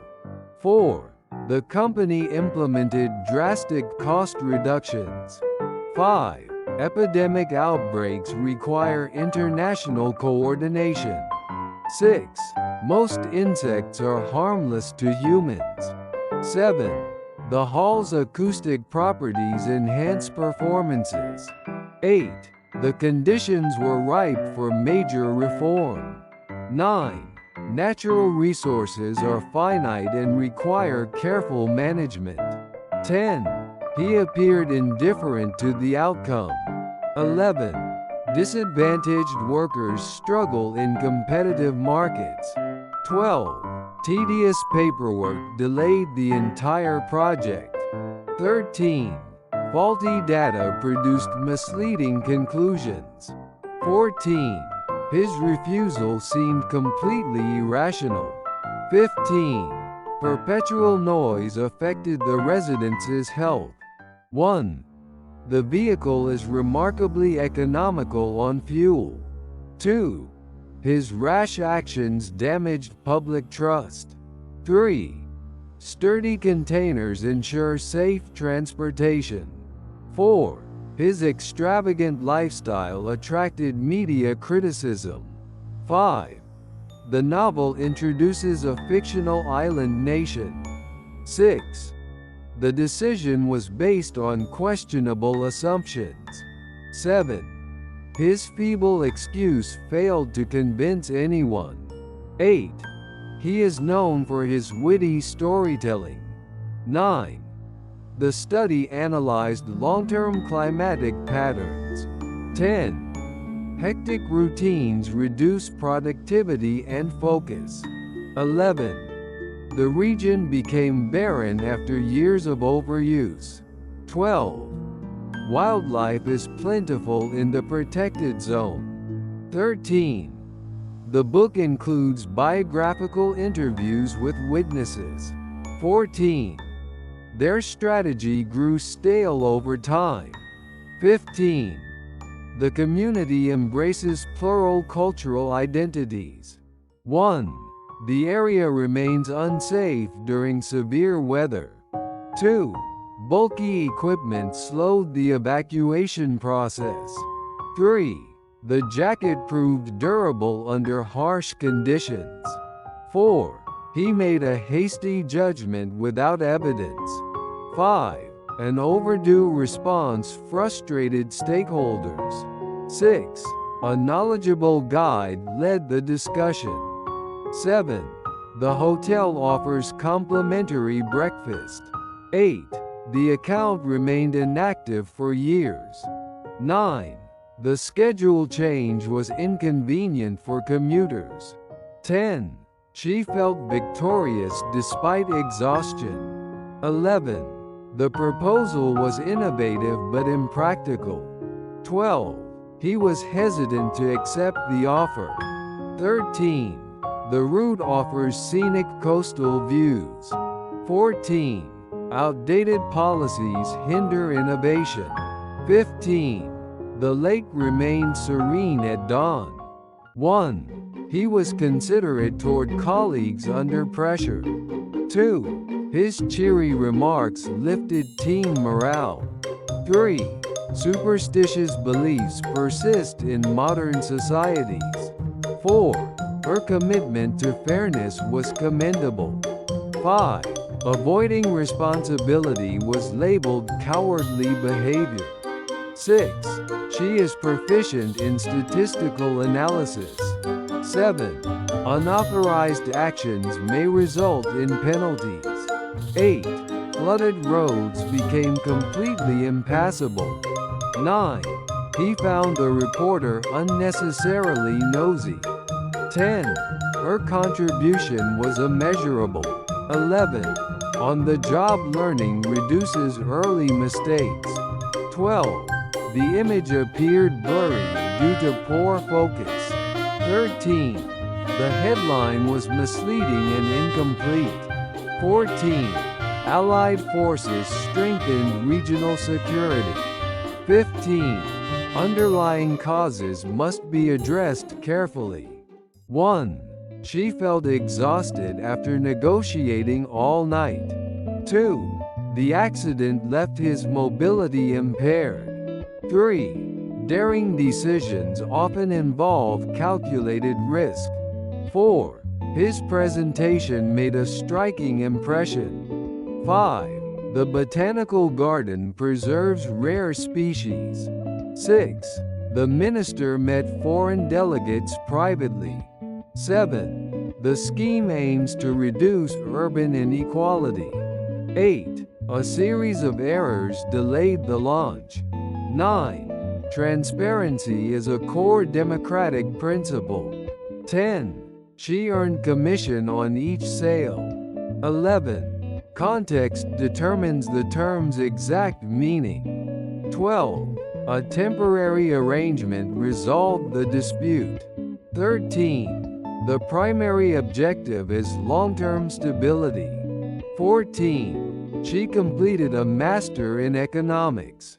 4. The company implemented drastic cost reductions. 5. Epidemic outbreaks require international coordination. 6. Most insects are harmless to humans. 7. The hall's acoustic properties enhance performances. 8. The conditions were ripe for major reform. 9. Natural resources are finite and require careful management. 10. He appeared indifferent to the outcome. 11. Disadvantaged workers struggle in competitive markets. 12. Tedious paperwork delayed the entire project. 13. Faulty data produced misleading conclusions. 14. His refusal seemed completely irrational. 15. Perpetual noise affected the residents' health. 1. The vehicle is remarkably economical on fuel. 2. His rash actions damaged public trust. 3. Sturdy containers ensure safe transportation. 4. His extravagant lifestyle attracted media criticism. 5. The novel introduces a fictional island nation. 6. The decision was based on questionable assumptions. 7. His feeble excuse failed to convince anyone. 8. He is known for his witty storytelling. 9. The study analyzed long-term climatic patterns. 10. Hectic routines reduce productivity and focus. 11. The region became barren after years of overuse. 12. Wildlife is plentiful in the protected zone. 13. The book includes biographical interviews with witnesses. 14. Their strategy grew stale over time. 15. The community embraces plural cultural identities. 1. The area remains unsafe during severe weather. 2. Bulky equipment slowed the evacuation process. 3. The jacket proved durable under harsh conditions. 4. He made a hasty judgment without evidence. 5. An overdue response frustrated stakeholders. 6. A knowledgeable guide led the discussion. 7. The hotel offers complimentary breakfast. 8. The account remained inactive for years. 9. The schedule change was inconvenient for commuters. 10. She felt victorious despite exhaustion. 11. The proposal was innovative but impractical. 12. He was hesitant to accept the offer. 13. The route offers scenic coastal views. 14. Outdated policies hinder innovation. 15. The lake remained serene at dawn. 1. He was considerate toward colleagues under pressure. 2. His cheery remarks lifted team morale. 3. Superstitious beliefs persist in modern societies. 4. Her commitment to fairness was commendable. 5. Avoiding responsibility was labeled cowardly behavior. 6. She is proficient in statistical analysis. 7. Unauthorized actions may result in penalties. 8. Flooded roads became completely impassable. 9. He found the reporter unnecessarily nosy. 10. Her contribution was immeasurable. 11. On-the-job learning reduces early mistakes. 12. The image appeared blurry due to poor focus. 13. The headline was misleading and incomplete. 14. Allied forces strengthened regional security. 15. Underlying causes must be addressed carefully. 1. She felt exhausted after negotiating all night. 2. The accident left his mobility impaired. 3. Daring decisions often involve calculated risk. 4. His presentation made a striking impression. 5. The botanical garden preserves rare species. 6. The minister met foreign delegates privately. 7. The scheme aims to reduce urban inequality. 8. A series of errors delayed the launch. 9. Transparency is a core democratic principle. 10. She earned commission on each sale. 11. Context determines the term's exact meaning. 12. A temporary arrangement resolved the dispute. 13. The primary objective is long-term stability. 14. She completed a master in economics.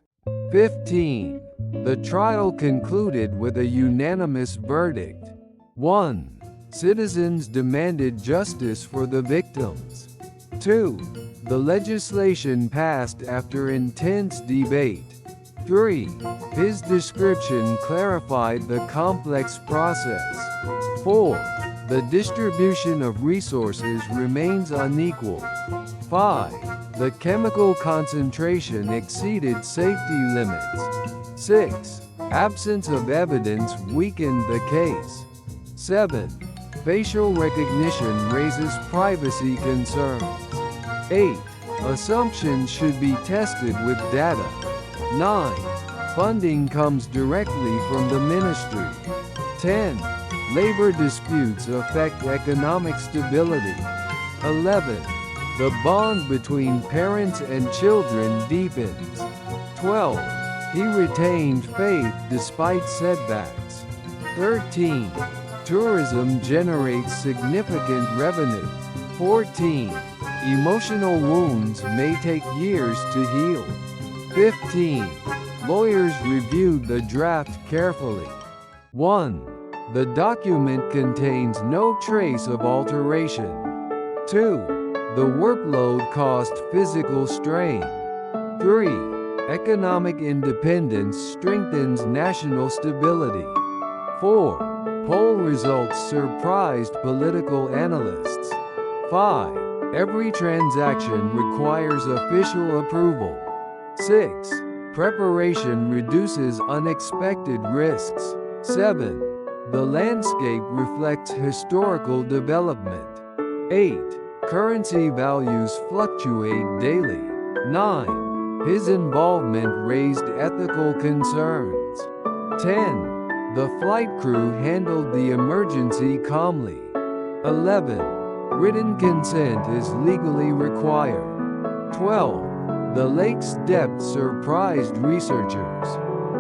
15. The trial concluded with a unanimous verdict. 1. Citizens demanded justice for the victims. 2. The legislation passed after intense debate. 3. His description clarified the complex process. 4. The distribution of resources remains unequal. 5. The chemical concentration exceeded safety limits. 6. Absence of evidence weakened the case. 7. Facial recognition raises privacy concerns. 8. Assumptions should be tested with data. 9. Funding comes directly from the ministry. 10. Labor disputes affect economic stability. 11. The bond between parents and children deepens. 12. He retained faith despite setbacks. 13. Tourism generates significant revenue. 14. Emotional wounds may take years to heal. 15. Lawyers reviewed the draft carefully. 1. The document contains no trace of alteration. 2. The workload caused physical strain. 3. Economic independence strengthens national stability. 4. Poll results surprised political analysts. 5. Every transaction requires official approval. 6. Preparation reduces unexpected risks. 7. The landscape reflects historical development. 8. Currency values fluctuate daily. 9. His involvement raised ethical concerns. 10. The flight crew handled the emergency calmly. 11. Written consent is legally required. 12. The lake's depth surprised researchers.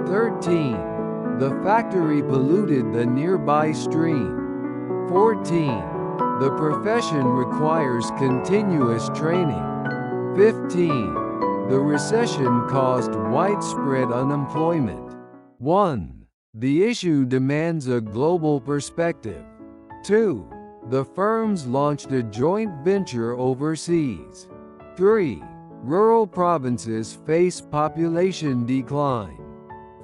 13. The factory polluted the nearby stream. 14. The profession requires continuous training. 15. The recession caused widespread unemployment. 1. The issue demands a global perspective. 2. The firms launched a joint venture overseas. 3. Rural provinces face population decline.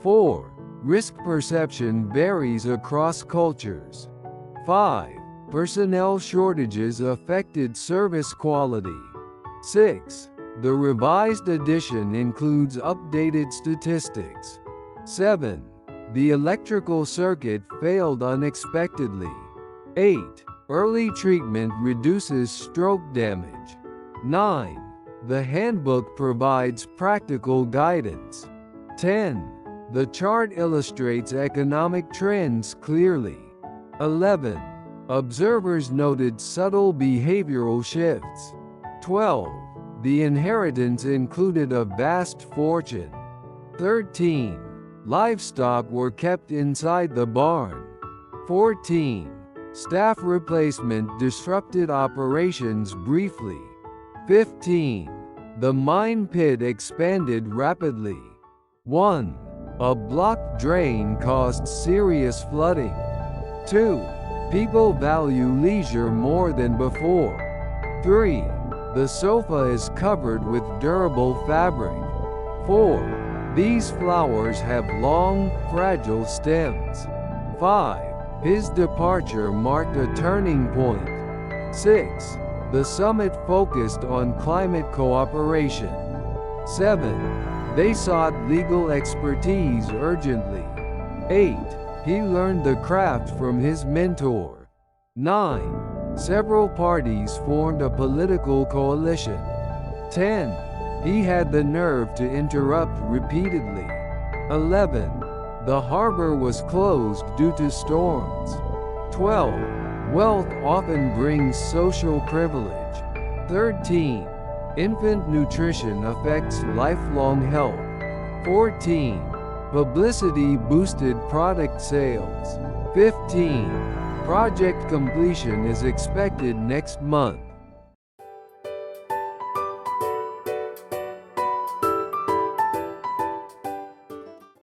4. Risk perception varies across cultures. 5. Personnel shortages affected service quality. 6. The revised edition includes updated statistics. 7. The electrical circuit failed unexpectedly. 8. Early treatment reduces stroke damage. 9. The handbook provides practical guidance. 10. The chart illustrates economic trends clearly. 11. Observers noted subtle behavioral shifts. 12. The inheritance included a vast fortune. 13. Livestock were kept inside the barn. 14. Staff replacement disrupted operations briefly. 15. The mine pit expanded rapidly. 1. A blocked drain caused serious flooding. 2. People value leisure more than before. 3. The sofa is covered with durable fabric. 4. These flowers have long, fragile stems. 5. His departure marked a turning point. 6. The summit focused on climate cooperation. 7. They sought legal expertise urgently. 8. He learned the craft from his mentor. 9. Several parties formed a political coalition. 10. He had the nerve to interrupt repeatedly. 11. The harbor was closed due to storms. 12. Wealth often brings social privilege. 13. Infant nutrition affects lifelong health. 14. Publicity boosted product sales. 15. Project completion is expected next month.